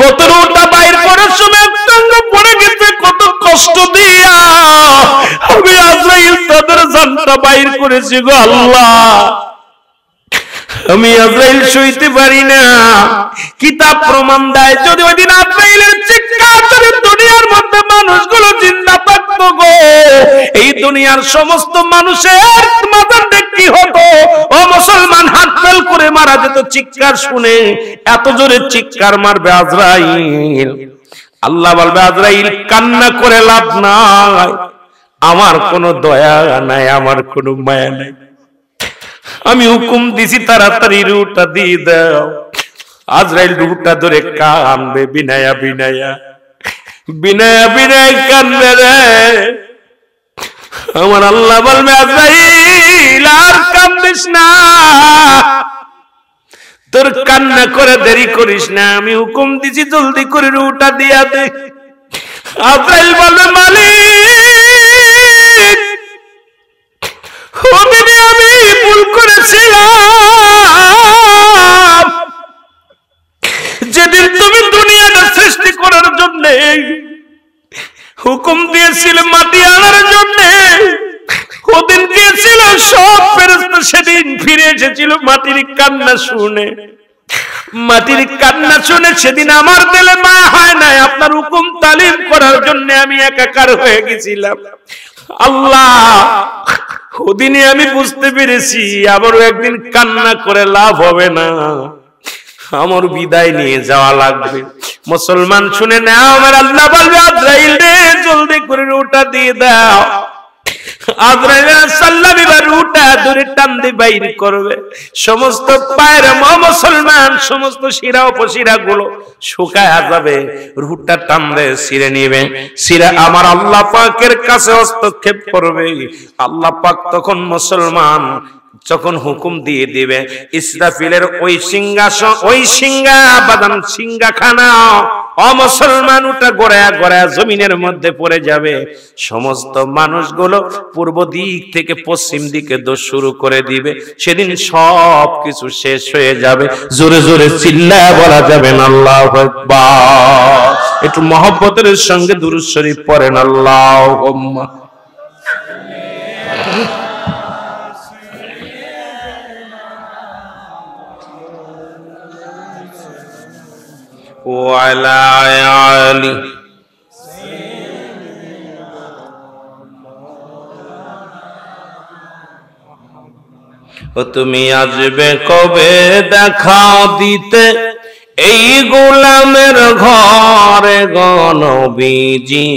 কত রূহটা বাইর করার সময় অঙ্গ পড়ে গেছে, কত কষ্ট দিয়া আমি আজরাইল তাদের জানটা বাইর করেছি গো আল্লাহ। আমি আজরাইল সইতে পারি না। কিতাব প্রমাণ দেয় যদি ওই দিন আজরাইলের চিৎকার যদি দুনিয়ার মধ্যে মানুষগুলো জিন্দা থাকতো গো, এই দুনিয়ার সমস্ত মানুষের মাথাটা কি হতো? ও মুসলমান, হাত ফেল করে মারা যেত চিৎকার শুনে। এত জোরে চিৎকার মারবে আজরাইল। আল্লাহ বলবে আজরাইল কান্না করে লাভ নাই, আমার কোনো দয়া নাই, আমার কোনো মায়া নাই। আমি হুকুম দিছি তাড়াতাড়ি রুহটা দিয়ে দাও। আজরাইল রুহটা ধরে কানবে, বিনায়া বিনায়া বিনায়া বিনায়া কানবে রে। আমার আল্লাহ বলবে আজরাইল আর কান্দিস না, তোর কান্না করে দেরি করিস না, আমি হুকুম দিছি জলদি করে রুহটা দিয়া দে। আজরাইল বলবে মালিক আমি ভুল করেছিলাম, যেদিন তুমি দুনিয়াটা সৃষ্টি করার জন্য হুকুম দিয়েছিলে মাটি আনার জন্য, ওদিন গিয়েছিল সব ফেরেশতা, সেদিন ফিরে এসেছিল মাটির কান্না শুনে। মাটির কান্না শুনে সেদিন আমার দিলে মায়া হয় নাই, আপনার হুকুম তালিম করার জন্য আমি একাকার হয়ে গেছিলাম। আল্লাহ ওদিনে আমি বুঝতে পেরেছি আবারও একদিন কান্না করে লাভ হবে না, আমার বিদায় নিয়ে যাওয়া লাগবে। মুসলমান শুনে নাও, আমার আল্লাহ বলবে আজরাইল রে জলদি করে রুহটা দিয়ে দাও। আজরাইল সাল্লাল্লাহু আলাইহি রুহটা ধরে টান দিয়ে বাইর করবে। সমস্ত পায়ের মুসলমান সমস্ত শিরা উপশিরা গুলো শুকায় যাবে, রুহটা টান দিয়ে ছিঁড়ে নেবে। ছিঁড়ে আমার আল্লাহ পাকের কাছে হস্তক্ষেপ করবে। আল্লাহ পাক তখন মুসলমান যখন হুকুম দিয়ে দিবে, ইসরাফিলের ওই সিংহাসন, ওই সিংহাখানা অমুসলমান ওটা গড়ায়া গড়ায়া জমিনের মধ্যে পড়ে যাবে। সমস্ত মানুষগুলো পূর্ব দিক থেকে পশ্চিম দিকে দৌড় শুরু করে দিবে। সেদিন সব কিছু শেষ হয়ে যাবে। জোরে জোরে চিল্লায়া বলা যাবে না আল্লাহু আকবার। একটু মহব্বতের সঙ্গে দুরূদ শরীফ পড়েন আল্লাহুম্মা। وعلى آله তুমি আসবে কবে দেখা দিতে এই গোলামের ঘরে গো নবীজি?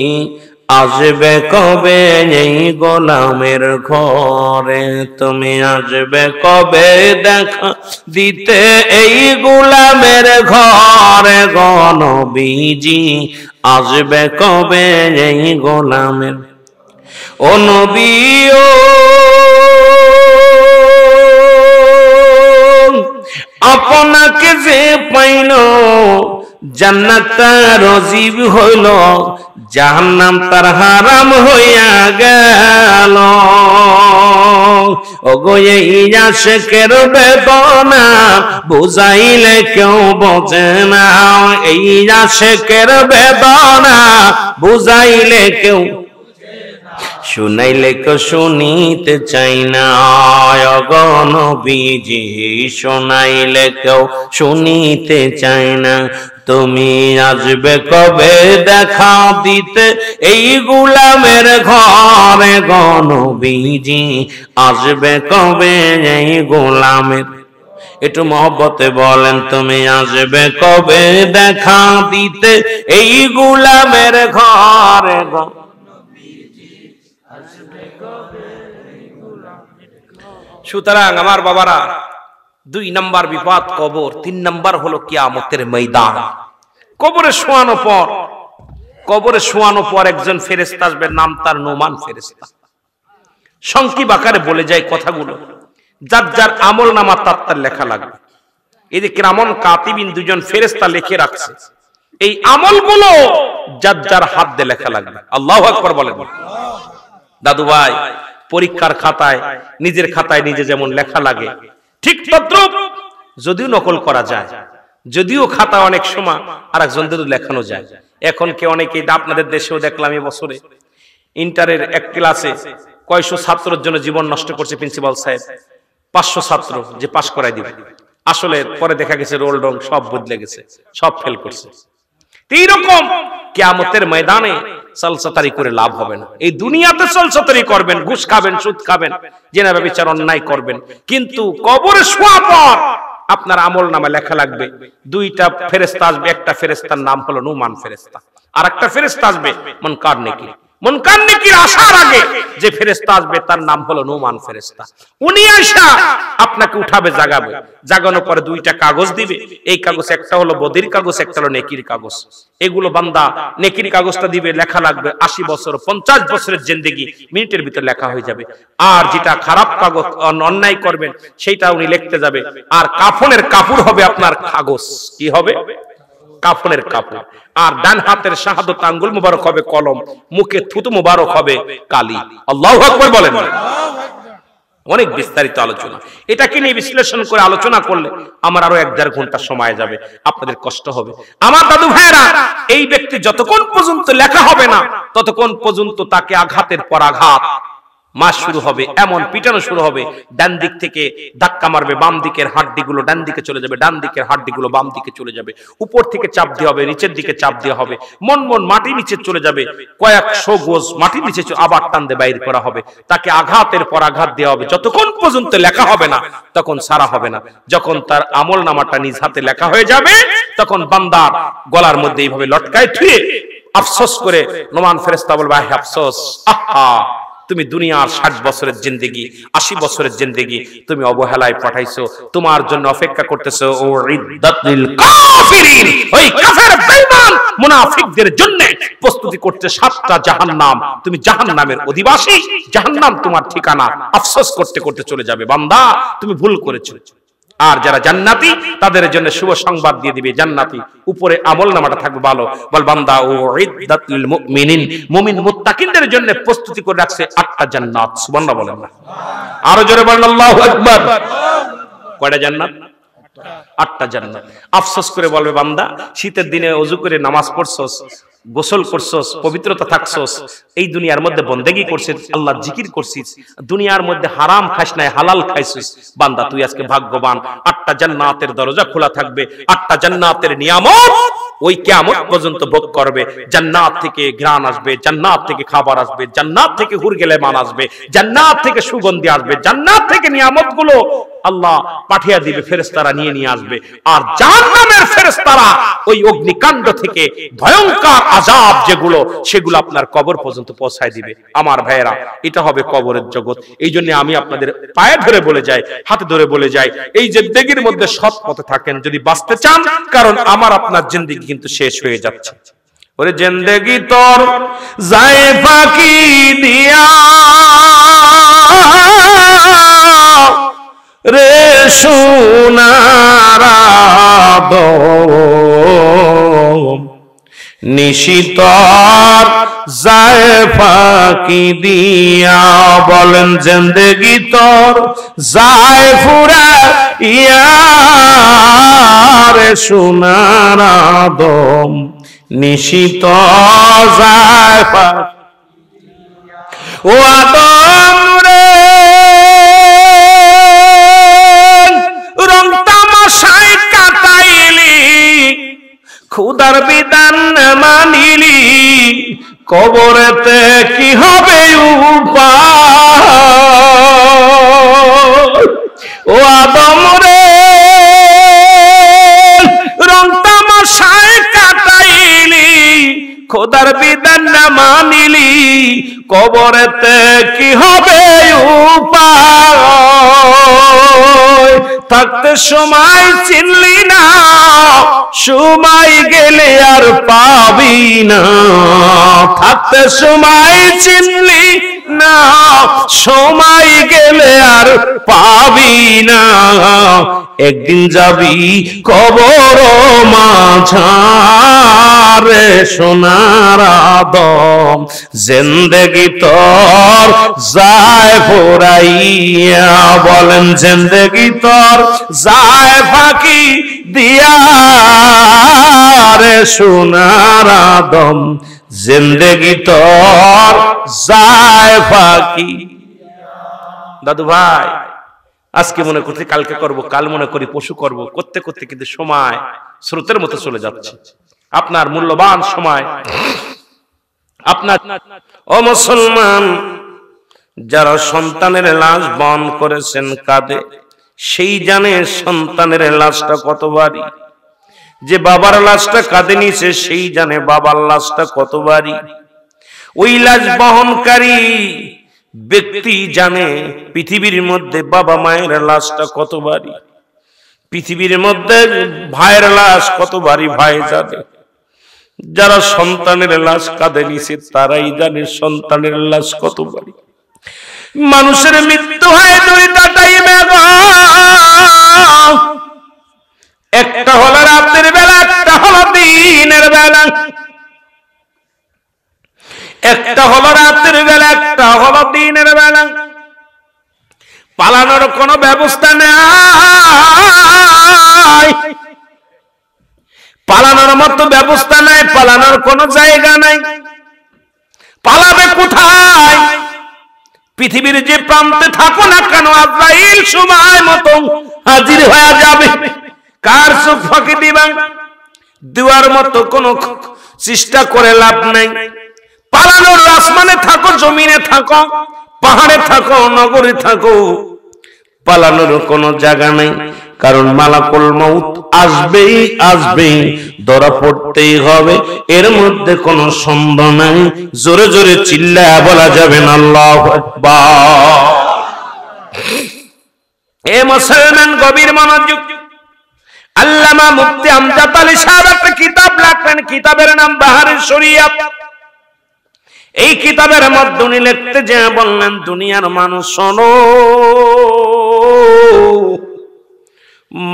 আসবে কবে এই গোলামের ঘরে? তুমি আসবে কবে দেখা দিতে এই গোলামের ঘরে গো নবীজি? আসবে কবে এই গোলামের? ও নবী ও আপনাকে যে পাইল জান্নাত তার ওয়াজিব হইল, জাহান্নাম তার হারাম হইয়া গেল। ওগো এই আশিকের বেদনা বুঝাইলে কেউ বোঝে না, এই আশিকের বেদনা বুঝাইলে কেউ শুনাইলে কেউ শুনিতে চাই না। ওগো নবীজি শুনাইলে কেউ শুনিতে চাই না। তুমি আসবে কবে দেখা দিতে এই গোলামের ঘরে গো নবীজি? আসবে কবে এই গোলামের? একটু মহব্বতে বলেন তুমি আসবে কবে দেখা দিতে এই গোলামের ঘরে গো? সুতরাং আমার বাবারা, 2 নাম্বার বিপদ কবর, 3 নাম্বার হলো কিয়ামতের ময়দান। কবরে শোয়ানো পর একজন ফেরেশতা আসবে, নাম তার নোমান ফেরেশতা। সংক্ষিপ আকারে বলে যায় কথাগুলো, যার যার আমল নামা তার লেখা লাগবে। এই যে কিরামান কাতিবিন দুজন ফেরেশতা লিখে রাখছে, এই আমলগুলো যার যার হাত দিয়ে লেখা লাগবে। আল্লাহু আকবার বলেন। দাদু ভাই পরীক্ষার খাতায় নিজের খাতায় নিজে যেমন লেখা লাগে ঠিক তদ্রূপ যদিও নকল করা যায়, যদিও খাতা অনেক সময় আরেকজনদের লেখানো যায়। এখন কে অনেকেই আপনাদের দেশেও দেখলাম এই বছরে ইন্টারের এক ক্লাসে কয়শো ছাত্রের জন্য জীবন নষ্ট করছে প্রিন্সিপাল সাহেব, 500 ছাত্র যে পাস করাই দিবে, আসলে পরে দেখা গেছে রোল রং সব বদলে গেছে, সব ফেল করছে। এইরকম কিয়ামতের ময়দানে সালসাতারি করে লাভ হবে না। এই দুনিয়াতে সালসাতারি করবেন, ঘুষ খাবেন, সুদ খাবেন, জেনা ব্যভিচার অন্যায় করবেন, কিন্তু কবরে শোয়ার পর আপনার আমলনামা লেখা লাগবে। দুইটা ফেরেশতা আসবে, একটা ফেরেশতার নাম হলো নুমান ফেরেশতা, আর একটা ফেরেশতা আসবে মুনকার নেকির। মুনকার নেকির আসার আগে যে ফেরেশতা আসবে তার নাম হলো নুমান ফেরেশতা। উনি আইসা আপনাকে উঠাবে, জাগাবে, জাগানোর পরে দুইটা কাগজ দিবে। এই কাগজ একটা হলো বদির কাগজ, একটা হলো নেকির কাগজ। এগুলো বান্দা নেকির কাগজটা দিবে, লেখা লাগবে 80 বছর 50 বছরের জিন্দেগি মিনিটের ভিতর লেখা হয়ে যাবে। আর যেটা খারাপ কাগজ অন্যায় করবেন সেইটা উনি লিখতে যাবে। আর কাফনের কাপড় হবে আপনার কাগজ, কি হবে? কাফনের কাপড়। আর ডান হাতের শাহাদত আঙ্গুল মুবারক হবে কলম, মুখে থুতু মুবারক হবে কালি। আল্লাহু আকবার বলেন। অনেক বিস্তারিত আলোচনা, এটাকে নিয়ে বিশ্লেষণ করে আলোচনা করলে আমার আরো 1-1.5 ঘন্টা সময় যাবে, আপনাদের কষ্ট হবে। আমার দাদু ভাইরা, এই ব্যক্তি যতক্ষণ পর্যন্ত লেখা হবে না ততক্ষণ পর্যন্ত তাকে আঘাতের পর আঘাত মাস শুরু হবে, এমন পিটানো শুরু হবে। ডান দিক থেকে ধাক্কা মারবে, বাম দিকের হাড্ডিগুলো ডান দিকে চলে যাবে, ডান দিকের হাড্ডিগুলো বাম দিকে চলে যাবে। উপর থেকে চাপ দেওয়া হবে, নিচের দিকে চাপ দেওয়া হবে, মন মাটি নিচে চলে যাবে, কয়েকশো গজ মাটি নিচে আবার টান দিয়ে বাইর করা হবে। তাকে আঘাতের পর আঘাত দেওয়া হবে, যতক্ষণ পর্যন্ত লেখা হবে না তখন সারা হবে না। যখন তার আমল নামাটা নিজ হাতে লেখা হয়ে যাবে তখন বান্দার গলার মধ্যে এইভাবে লটকায় থুয়ে আফসোস করে নোমান ফেরেশতা বলবে, আহে আফসোস, আহা, তুমি দুনিয়ার 60 বছরের জিন্দেগি, 80 বছরের জিন্দেগি তুমি অবহেলায় পাঠাইছো, তোমার জন্য অপেক্ষা করতেছো ও ইদ্দাতুল কাফিরিন, ওই কাফের বেঈমান মুনাফিকদের জন্য প্রস্তুতি করতে 7টা জাহান্নাম। তুমি জাহান্নামের অধিবাসী, জাহান্নাম তোমার ঠিকানা। আফসোস করতে করতে চলে যাবে, বান্দা তুমি ভুল করেছো। আর যারা জান্নাতি তাদের জন্য শুভ সংবাদ দিয়ে দিবে, জান্নাতি উপরে আমলনামাটা থাকবে ভালো। বল বান্দা ও ইদ্দাতুল মুমিনিন, মুমিন মুত্তাকিনদের জন্য প্রস্তুতি করে রাখছে 8টা জান্নাত। সুবহানাল্লাহ বলেন না? আরো জোরে বলেন আল্লাহু আকবার। কয়টা জান্নাত? 8টা জান্নাত। আফসোস করে বলবে বান্দা, শীতের দিনে ওযু করে নামাজ পড়ছস, গোসল করছস, পবিত্রতা থাকছস, এই দুনিয়ার মধ্যে বন্দেগী করছিস, আল্লাহর জিকির করছিস, দুনিয়ার মধ্যে হারাম খাইস নাই, হালাল খাইছিস, বান্দা তুই আজকে ভাগ্যবান। 8টা জান্নাতের দরজা খোলা থাকবে, 8টা জান্নাতের নিয়ামত ওই কিয়ামত পর্যন্ত ভোগ করবে। জান্নাত থেকে ঘ্রাণ আসবে, জান্নাত থেকে খাবার আসবে, জান্নাত থেকে হুরগেলেমান আসবে, জান্নাত থেকে সুগন্ধি আসবে, জান্নাত থেকে নিয়ামতগুলো আল্লাহ পাঠিয়ে দিবে, ফেরেশতারা নিয়ে আসবে। আর জাহান্নামের ফেরেশতারা ওই অগ্নিকাণ্ড থেকে ভয়ঙ্কর আযাব যেগুলো, সেগুলো আপনার কবর পর্যন্ত পৌঁছায় দিবে। আমার ভাইয়েরা, এটা হবে কবরের জগৎ। এই জন্য আমি আপনাদের পায়ে ধরে বলে যাই, হাতে ধরে বলে যাই, এই জিন্দেগির মধ্যে সৎ পথে থাকেন যদি বাঁচতে চান, কারণ আমার আপনার জিন্দেগি কিন্তু শেষ হয়ে যাচ্ছে। ওরে জিন্দেগি তোর যায় ফাঁকি দিয়া রে সোনার আদম, নিশিতর যায় ফাঁকি দিয়া। বলেন জিন্দেগি তোর যায় ফুরা ইয়া রে সোনার আদম, নিশিতর যায় ফাঁকি। ও আদম রে, রং তামাশায় কাটাইলি, খুদার বিধান মানিলি, কবরেতে কি হবে উপায়? ও আদম রে, রং তামাশায় কাটাইলি, খোদার বিধান না মানিলি, কবরেতে কি হবে উপায়? থাকতে সময় চিনলি না, সময় গেলে আর পাবি না। থাকতে সময় চিনলি না, সময় গেলে আর পাবি না। একদিন যাবি কবর মাঝারে সোনার আদম, জিন্দেগি তোর যায় ফুরাইয়া। বলেন জিন্দেগি তোর যায় ফাঁকি দিয়া রে সোনার আদম, জিন্দেগি তোর যায় ফাঁকি। দাদু ভাই, আজকে মনে করছি কালকে করব, কাল মনে করি পশু করব, করতে করতে কিন্তু সময় স্রোতের মতো চলে যাচ্ছে। আপনার মূল্যবান সময় আপনার। ও মুসলমান, যারা সন্তানের লাশ বহন করেছেন কাঁধে, সেই জানে সন্তানের লাশটা কত ভারী। যে বাবার লাশটা কাঁধে নিয়েছে সেই জানে বাবার লাশটা কত ভারী। ওই লাশ বহনকারী ব্যক্তি জানে পৃথিবীর মধ্যে বাবা মায়ের লাশটা কত ভারী, পৃথিবীর মধ্যে ভাইয়ের লাশ কত ভারী ভাই জানে। যারা সন্তানের লাশ কাঁধে নিছে তারাই জানে সন্তানের লাশ কত ভারী। মানুষের মৃত্যু হয় দুইটা টাইমে, একটা হলো রাতের বেলা, একটা হলো দিনের বেলা। একটা হলো রাতের বেলা, একটা হলো দিনের বেলা। পালানোর কোনো ব্যবস্থা নাই, পালানোর মতো ব্যবস্থা নাই, পালানোর কোনো জায়গা নাই। পালাবে কোথায়? পৃথিবীর যে প্রান্তে থাকো না কেন, আজরাইল সময় মতো হাজির হয়ে যাবে। কার চোখ ফাঁকি দিবা? দেওয়ার মতো কোনো চেষ্টা করে লাভ নাই। পালানোর আসমানে থাকো, জমিনে থাকো, পাহাড়ে থাকো, নগরে থাকো, পালানোর কোনো জায়গা নাই। কারণ মালাকুল মউত আসবেই আসবেই, ধরা পড়তেই হবে, এর মধ্যে কোনো সন্দেহ নাই। জোরে জোরে চিল্লায়া বলা যাবে না আল্লাহু আকবার। এ মুসলমান, গভীর মনোযোগ। আল্লামা মুফতি আমজাদ আলী সাহেব একটা কিতাব লেখেন, কিতাবের নাম বাহারে শরিয়াত। এই কিতাবের মধ্যে উনি লিখতে যে বললেন, দুনিয়ার মানুষ শোনো,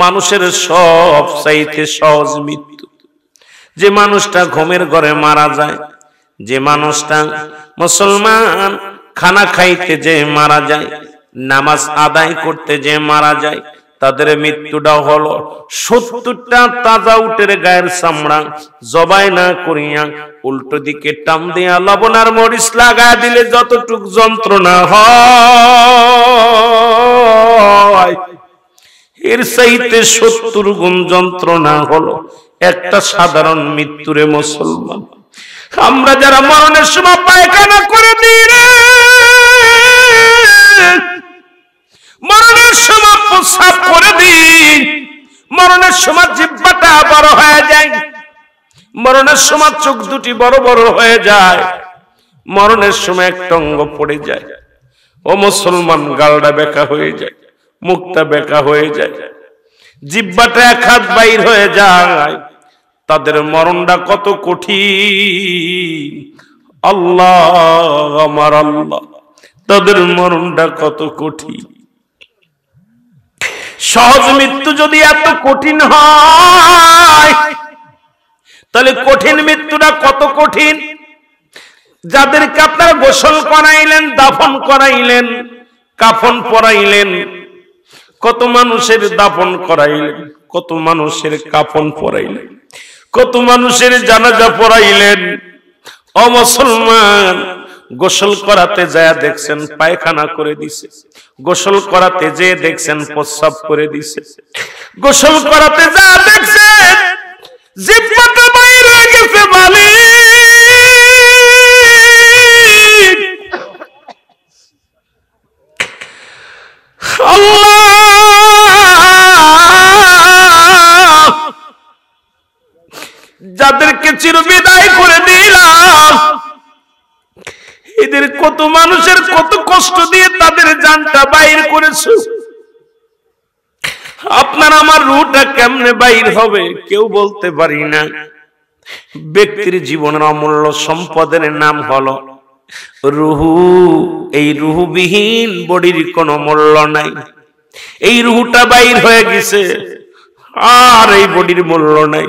মানুষের সব চাইতে সহজ মৃত্যু। যে মানুষটা ঘুমের ঘরে মারা যায়, যে মানুষটা মুসলমান খানা খাইতে যে মারা যায়, নামাজ আদায় করতে যে মারা যায়, তাদের মৃত্যুটা হলো 70টা তাজা উটের গায়ের চামড়া জবাই না করিয়া উল্টো দিকে টান দিয়া লবণ আর মরিচ লাগা দিলে যতটুক যন্ত্রণা হয়, এর চাইতে 70 গুণ যন্ত্রণা হলো একটা সাধারণ মৃত্যুরে। মুসলমান, আমরা যারা মরণের সময় পায়খানা করে দিই রে, মরণের সময় প্রস্রাব করে দিই, মরণের সময় জিহ্বাটা বড় হয়ে যায়, মরণের সময় চোখ দুটি বড় বড় হয়ে যায়, মরণের সময় একটা অঙ্গ পড়ে যায়। ও মুসলমান, গালটা বেঁকা হয়ে যায়, মুখটা বেঁকা হয়ে যায়, জিহ্বাটা এক হাত বাইর হয়ে যায়। তাদের মরণটা কত কঠিন! আল্লাহ আমার আল্লাহ, তাদের মরণটা কত কঠিন! সহজ মৃত্যু যদি এত কঠিন হয়, তাহলে কঠিন মৃত্যুটা কত কঠিন! যাদেরকে আপনারা গোসল করাইলেন, দাফন করাইলেন, কাফন পরাইলেন, কত মানুষের দাফন করাইলেন, কত মানুষের কাফন পরাইলেন, কত মানুষের জানাজা পড়াইলেন। ও মুসলমান, গোসল করাতে যায় দেখছেন পায়খানা করে দিছে, গোসল করাতে যে দেখছেন প্রস্রাব করে দিছে, গোসল করাতে যা দেখছেন জিহ্বাটা বাইরে গেছে মালিক। যাদেরকে চিরবিদায় করে দিলাম, এদের কত মানুষের কত কষ্ট দিয়ে তাদের জানটা বাইর করেছে। আপনার আমার রুহটা কেমনে বাইর হবে কেউ বলতে পারি না। ব্যক্তির জীবনের অমূল্য সম্পদের নাম হলো রুহু। এই রুহুবিহীন বডির কোনো মূল্য নাই। এই রুহটা বাইর হয়ে গেছে, আর এই বডির মূল্য নাই।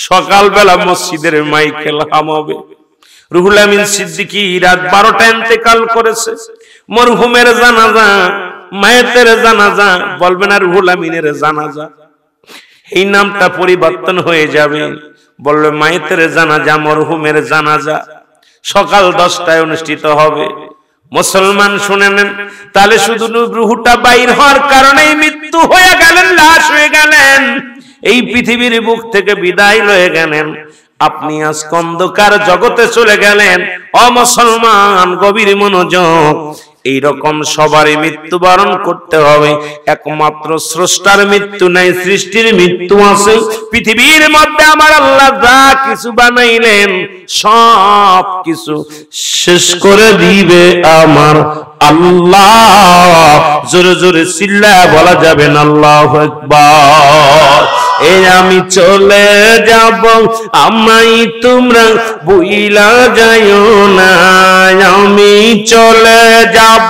সকালবেলা মসজিদের মাইকেল হামাবে। রুহুল আমিন সিদ্দিকী রাত 12টা ইন্তেকাল করেছে। মরহুমের জানাজা, মায়েতের জানাজা বলবে না রুহুল আমিনের জানাজা, এই নামটা পরিবর্তন হয়ে যাবে, বলবে মায়েতের জানাজা, মরহুমের জানাজা। সকাল 10টায় অনুষ্ঠিত হবে। মুসলমান শুনে নেন, তাহলে শুধু রুহটা বাইর হওয়ার কারণেই মৃত্যু হয়ে গেলেন, লাশ হয়ে গেলেন, এই পৃথিবীর বুক থেকে বিদায় লয়ে গেলেন। আপনি আজ অন্ধকার জগতে চলে গেলেন। অমুসলমান, গভীর মনোযোগ। এইরকম সবারই মৃত্যুবরণ করতে হবে। একমাত্র স্রষ্টার মৃত্যু নাই, সৃষ্টির মৃত্যু আছে। পৃথিবীর মধ্যে আমার আল্লাহ যা কিছু বানাইলেন সব কিছু শেষ করে দিবে আমার আল্লাহ। জোরে জোরে চিল্লায়া বলা যাবে না আল্লাহু আকবার। এই আমি চলে যাব, আমাই তোমরা ভুইলা যাইও না। আমি চলে যাব,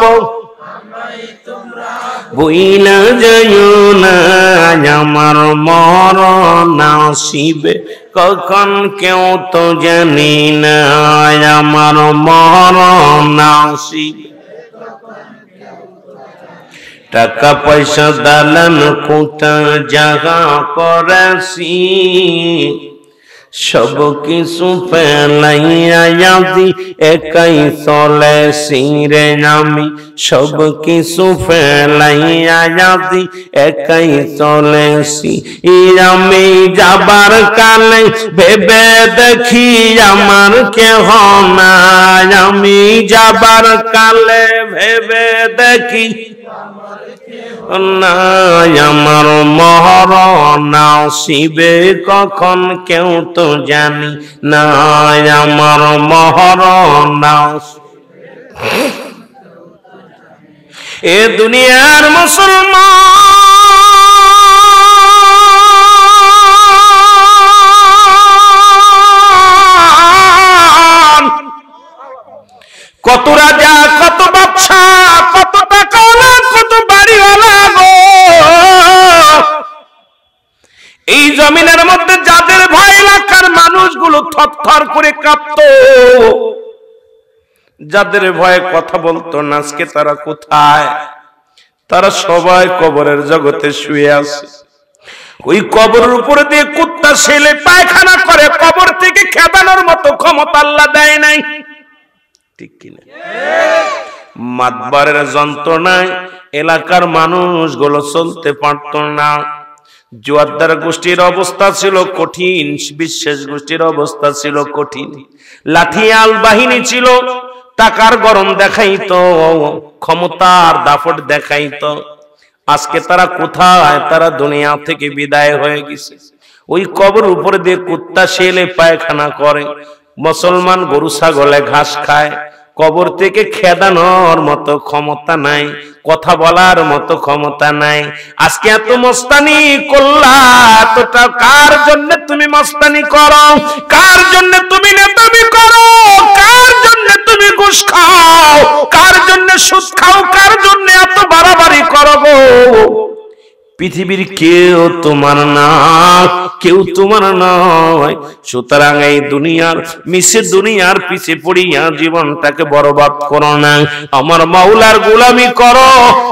আমাই তোমরা ভুইলা যাইও না। আমার মরণ আসিবে কখন কেউ তো জানি না। আমার মরণ আসিবে, টাকা পয়সা দালান কোটা জাগা করেছি, সব কিছু ফেলাইয়া যাবি একাই চলেছি রে আমি। সব কিছু ফেলাইয়া যাবি একাই চলেছি। আমি যাবার কালে ভেবে দেখি আমার কেহ নাই। আমি যাবার কালে ভেবে দেখি নাই, আমার মরণ আসিবে কখন কেউ তো জানি না। আমার মরণ এ দুনিয়ার মুসলমান, কত রাজা, কত বাদশা, কত টাকাওয়ালা, কত বাড়িওয়ালা গো, এই জমিনের মধ্যে যাদের ভয় এলাকার মানুষগুলো থরথর করে কাঁপত, যাদের ভয়ে কথা বলতো না, আজকে তারা কোথায়? তারা সবাই কবরের জগতে শুয়ে আছে। ওই কবরের উপরে দিয়ে কুত্তা ছেলে পায়খানা করে, কবর থেকে খেদানোর মতো ক্ষমতা আল্লাহ দেয় নাই, ঠিক কিনা? মাতবারের যন্ত্রণায় এলাকার মানুষগুলো চলতে পারত না। জোয়ারদার গোষ্ঠীর অবস্থা ছিল কঠিন, বিশ্বাস গোষ্ঠীর অবস্থা ছিল কঠিন। লাঠিয়াল বাহিনী ছিল, টাকার গরম দেখাইতো, ক্ষমতার দাপট দেখাইতো। আজকে তারা কোথায়? তারা দুনিয়া থেকে বিদায় হয়ে গেছে। ওই কবর উপরে দিয়ে কুত্তা ছেলে পায়খানা করে, মুসলমান গরু ছাগলে ঘাস খায়। কবর থেকে খেদানোর মতো ক্ষমতা নাই, কথা বলার মতো ক্ষমতা নাই। আজকে এত মস্তানি করলা, এতটা কার জন্য তুমি মস্তানি করো? কার জন্য তুমি নেতামি করো? কার জন্য তুমি ঘুষ খাও? কার জন্য সুদ খাও? কার জন্য এত বাড়াবাড়ি করো গো? পৃথিবীর কেউ তোমার না, কেউ তোমার নয়। সুতরাং এই দুনিয়ার মিশে দুনিয়ার পিছে পড়িয়া জীবনটাকে বরবাদ করো না, আমার মাওলার গোলামি করো।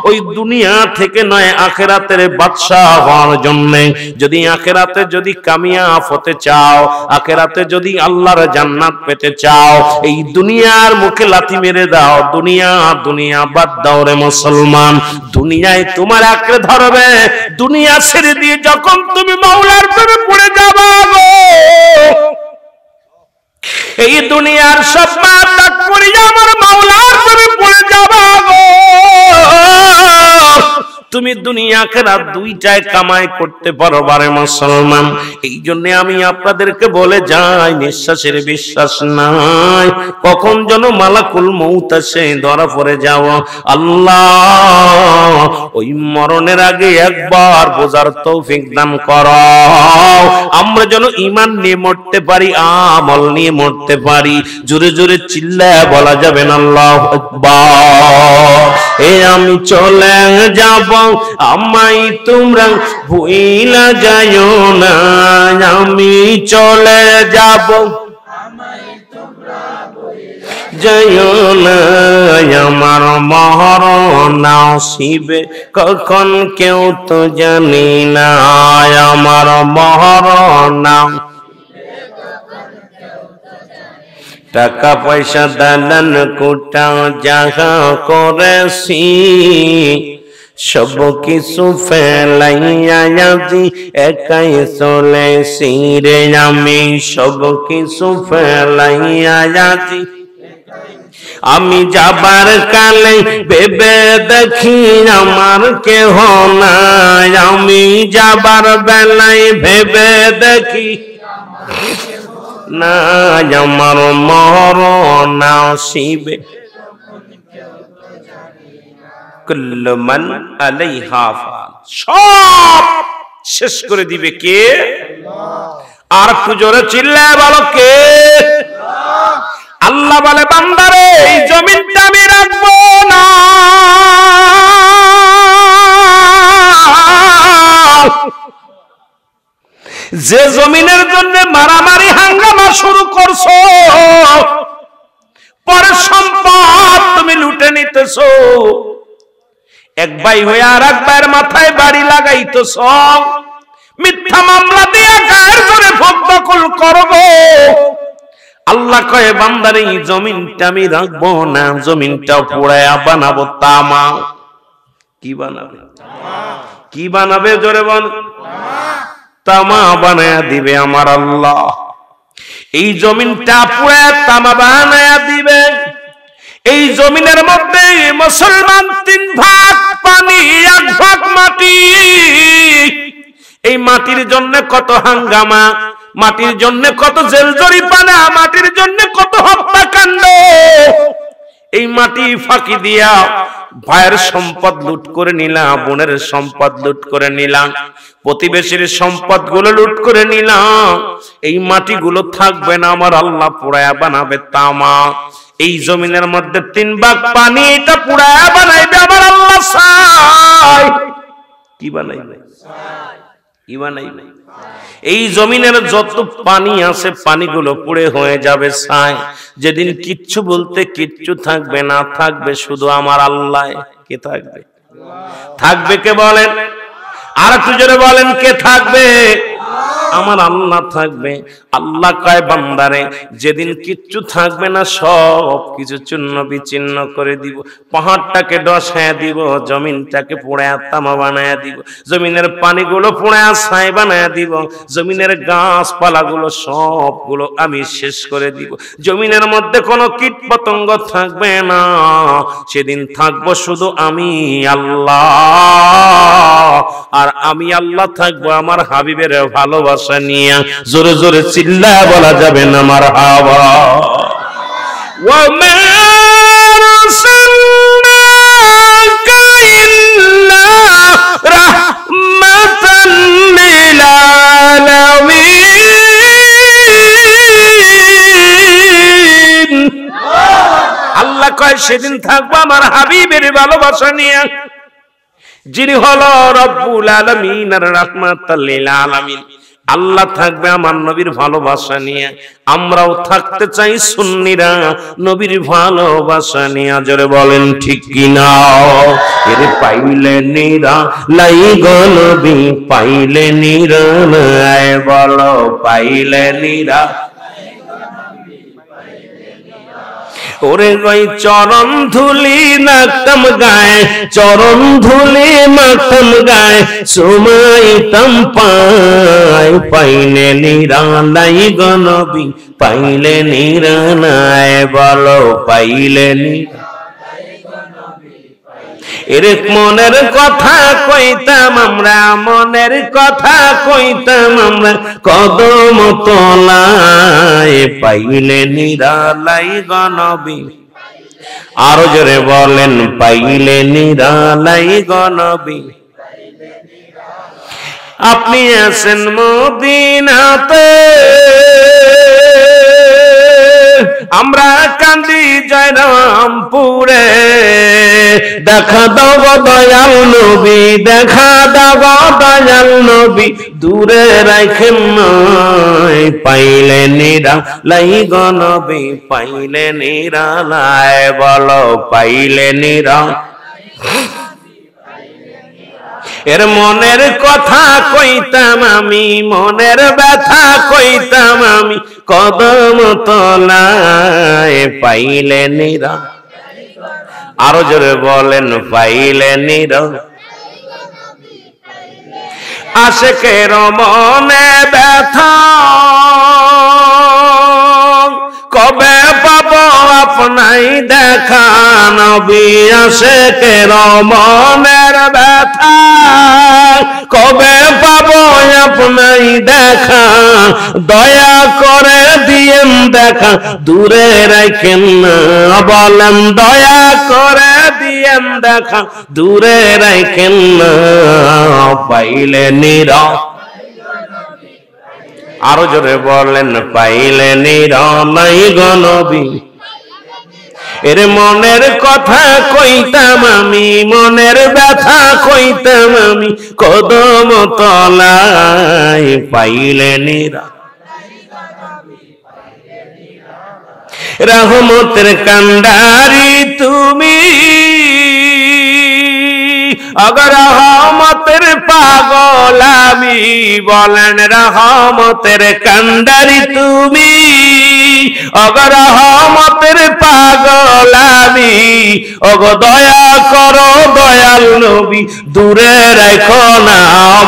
ওই দুনিয়া থেকে নয়, আখিরাতের বাদশা হওয়ার জন্য। যদি আখিরাতে যদি কামিয়াব হতে চাও, আখিরাতে যদি আল্লাহর জান্নাত পেতে চাও, এই দুনিয়ার মুখে লাথি মেরে দাও। দুনিয়া দুনিয়া বাদ দাও রে মুসলমান। দুনিয়ায় তোমার আঁকড়ে ধরবে, দুনিয়া ছেড়ে দিয়ে যখন তুমি মাওলার প্রেমে পড়ে যাবে গো, এই দুনিয়ার সব ত্যাগ করে আমার মাওলার প্রেমে পড়ে যাবে গো। তুমি দুনিয়া আখিরাত দুইটাই কামাই করতে পারবা রে মুসলমান। এই জন্য আমি আপনাদেরকে বলে যাই, নিঃশ্বাসের বিশ্বাস নাই, কখন যেন মালাকুল মউত আসে ধরা পড়ে যাও। আল্লাহ ওই মরণের আগে একবার বোঝার তৌফিক দান করো, আমরা যেন ঈমান নিয়ে মরতে পারি, আমল নিয়ে মরতে পারি। জোরে জোরে চিল্লায়া বলা যাবে না আল্লাহু আকবার। আমি চলে যাব আমায় তোমরা ভুইলা যাইও না আমি চলে যাব যাইও না আমার মরণ আসিবে কখন কেউ তো জানি না আমার মরণ টাকা পয়সা দালান কোটা জাগা করেছি সব কিছু ফেলাইয়া আজি একাই চলেছি রে আমি সব কিছু ফেলাইয়া আজি আমি যাবার কালে ভেবে দেখি আমার কেহ নাই আমি যাবার বেলায় ভেবে দেখি না আমার মরণ আসিবে কুল্লু মান আলাইহা ফান সব শেষ করে দিবে কে আর একটু জোরে চিল্লায় বলো কে আল্লাহ বলে বান্দারে এই জমিনটা আমি রাখবো না যে জমিনের জন্য মারামারি হাঙ্গামা শুরু করছো পরে সম্পদ তুমি লুটে নিতেছো এক ভাই হয়ে আর এক ভাইয়ের মাথায় বাড়ি লাগাইতেছ মিথ্যা মামলা দিয়ে গায়ের জোরে ভোগ দখল করবো আল্লাহ কয়ে বান্দার এই জমিনটা আমি রাখবো না জমিনটা পোড়ায়া বানাবো তামা কি বানাবে কি বানাবে জোরে বল তামা বানায়া দিবে আমার আল্লাহ এই জমিনটা পোড়ায়া তামা বানায়া দিবে এই জমিনের মধ্যে মুসলমান 3 ভাগ পানি 1 ভাগ মাটি এই মাটির জন্য কত হাঙ্গামা মাটির জন্য কত জেল জরিমানা মাটির জন্য কত হত্যাকাণ্ড এই মাটি ফাঁকি দিয়া ভাইয়ের সম্পদ লুট করে নিলাম বোনের সম্পদ লুট করে নিলাম প্রতিবেশীর সম্পদগুলো লুট করে নিলাম এই মাটিগুলো থাকবে না আমার আল্লাহ পোড়ায়া বানাবে তামা এই জমিনের মধ্যে 3 ভাগ পানি এটা পোড়ায়া বানাইবে আমার আল্লাহ চাই কি বানাইবে কি বানাইবে এই জমিনের যত পানি আছে পানিগুলো পুড়ে হয়ে যাবে ছাই যেদিন কিচ্ছু বলতে কিচ্ছু থাকবে না থাকবে শুধু আমার আল্লাহ কে থাকবে থাকবে কে বলেন আর একটু জোরে বলেন কে থাকবে আমার আল্লাহ থাকবে আল্লাহ কয় বান্দারে যেদিন কিচ্ছু থাকবে না সব কিছু চূর্ণ বিচ্ছিন্ন করে দিব পাহাড়টাকে ডসায়া দিব জমিনটাকে পোড়ায়া তামা বানায়া দিব জমিনের পানিগুলো পোড়ায়া ছাই বানায়া দিব জমিনের গাছপালাগুলো সবগুলো আমি শেষ করে দিব জমিনের মধ্যে কোনো কীট পতঙ্গ থাকবে না সেদিন থাকবো শুধু আমি আল্লাহ আর আমি আল্লাহ থাকবো আমার হাবিবের ভালোবাসা নিয়ে জোরে জোরে চিল্লা বলা যাবে না মারহাবা ওয়া মা আরসালনাকা ইল্লা রাহমাতান লিল আলামিন আল্লাহ কয় সেদিন থাকবো আমার হাবিবের ভালোবাসা নিয়ে যিনি হলো রব্বুল আলামিন আর রাহমাতাল লিল আলামিন আল্লাহ থাকবে আমার নবীর ভালোবাসা নিয়ে আমরাও থাকতে চাই সুন্নিরা নবীর ভালোবাসা নিয়ে জোরে বলেন ঠিক কি না এর পাইলে নিরা লাই গো নবী পাইলে নিরা নাই বলো পাইলে নিরা ওরে গই চরণ ধুলি নাকতাম গায়ে চরণ ধুলি মাখতাম গায়ে সুমাইতাম পাই পাইলে নিরালাই গো নবী পাইলে নিরালাই বলো পাইলে এর মনের কথা কইতাম আমরা মনের কথা কইতাম আমরা কদম তলায় পাইলে নিরালাই গো নবী আরো জোরে বলেন পাইলে নিরালাই গো নবী আপনি আছেন মদিনাতে আমরা কান্দি জয়রামপুরে দেখা দাও গো দয়াল নবী, দেখা দাও গো দয়াল নবী, দূরে রাখেন নয়, পাইলে নিরালাই গো নবী, পাইলে নিরালায়, বলো পাইলে নিরা। এর মনের কথা কইতাম আমি, মনের ব্যথা কইতাম আমি, কদম তলায়, পাইলে নিরা। আরো জোরে বলেন পাইলে নিরা। আশিকের মনে ব্যথা কবে পাবো আপনাই দেখা নবী, আশিকের মনের ব্যথা কবে পাবো আপনাই দেখা, দয়া করে দিয়েন দেখা, দূরে রাখেন না, বলেন দয়া করে দিয়েন দেখা, দূরে রাখেন না, পাইলে নিরা। আরো জোরে বলেন পাইলে নিরালাই গো নবী। এর মনের কথা কইতাম আমি, মনের ব্যথা কইতাম আমি, কদম তলায়, পাইলে নিরা। রহমতের কান্ডারি তুমি, अगर रहमतेर पागल आमी बोलेन रहमतेर कांडारी तुमी अगर रहमतेर पागल आमी ओगो दया करो दयाल नबी दूरे राखो ना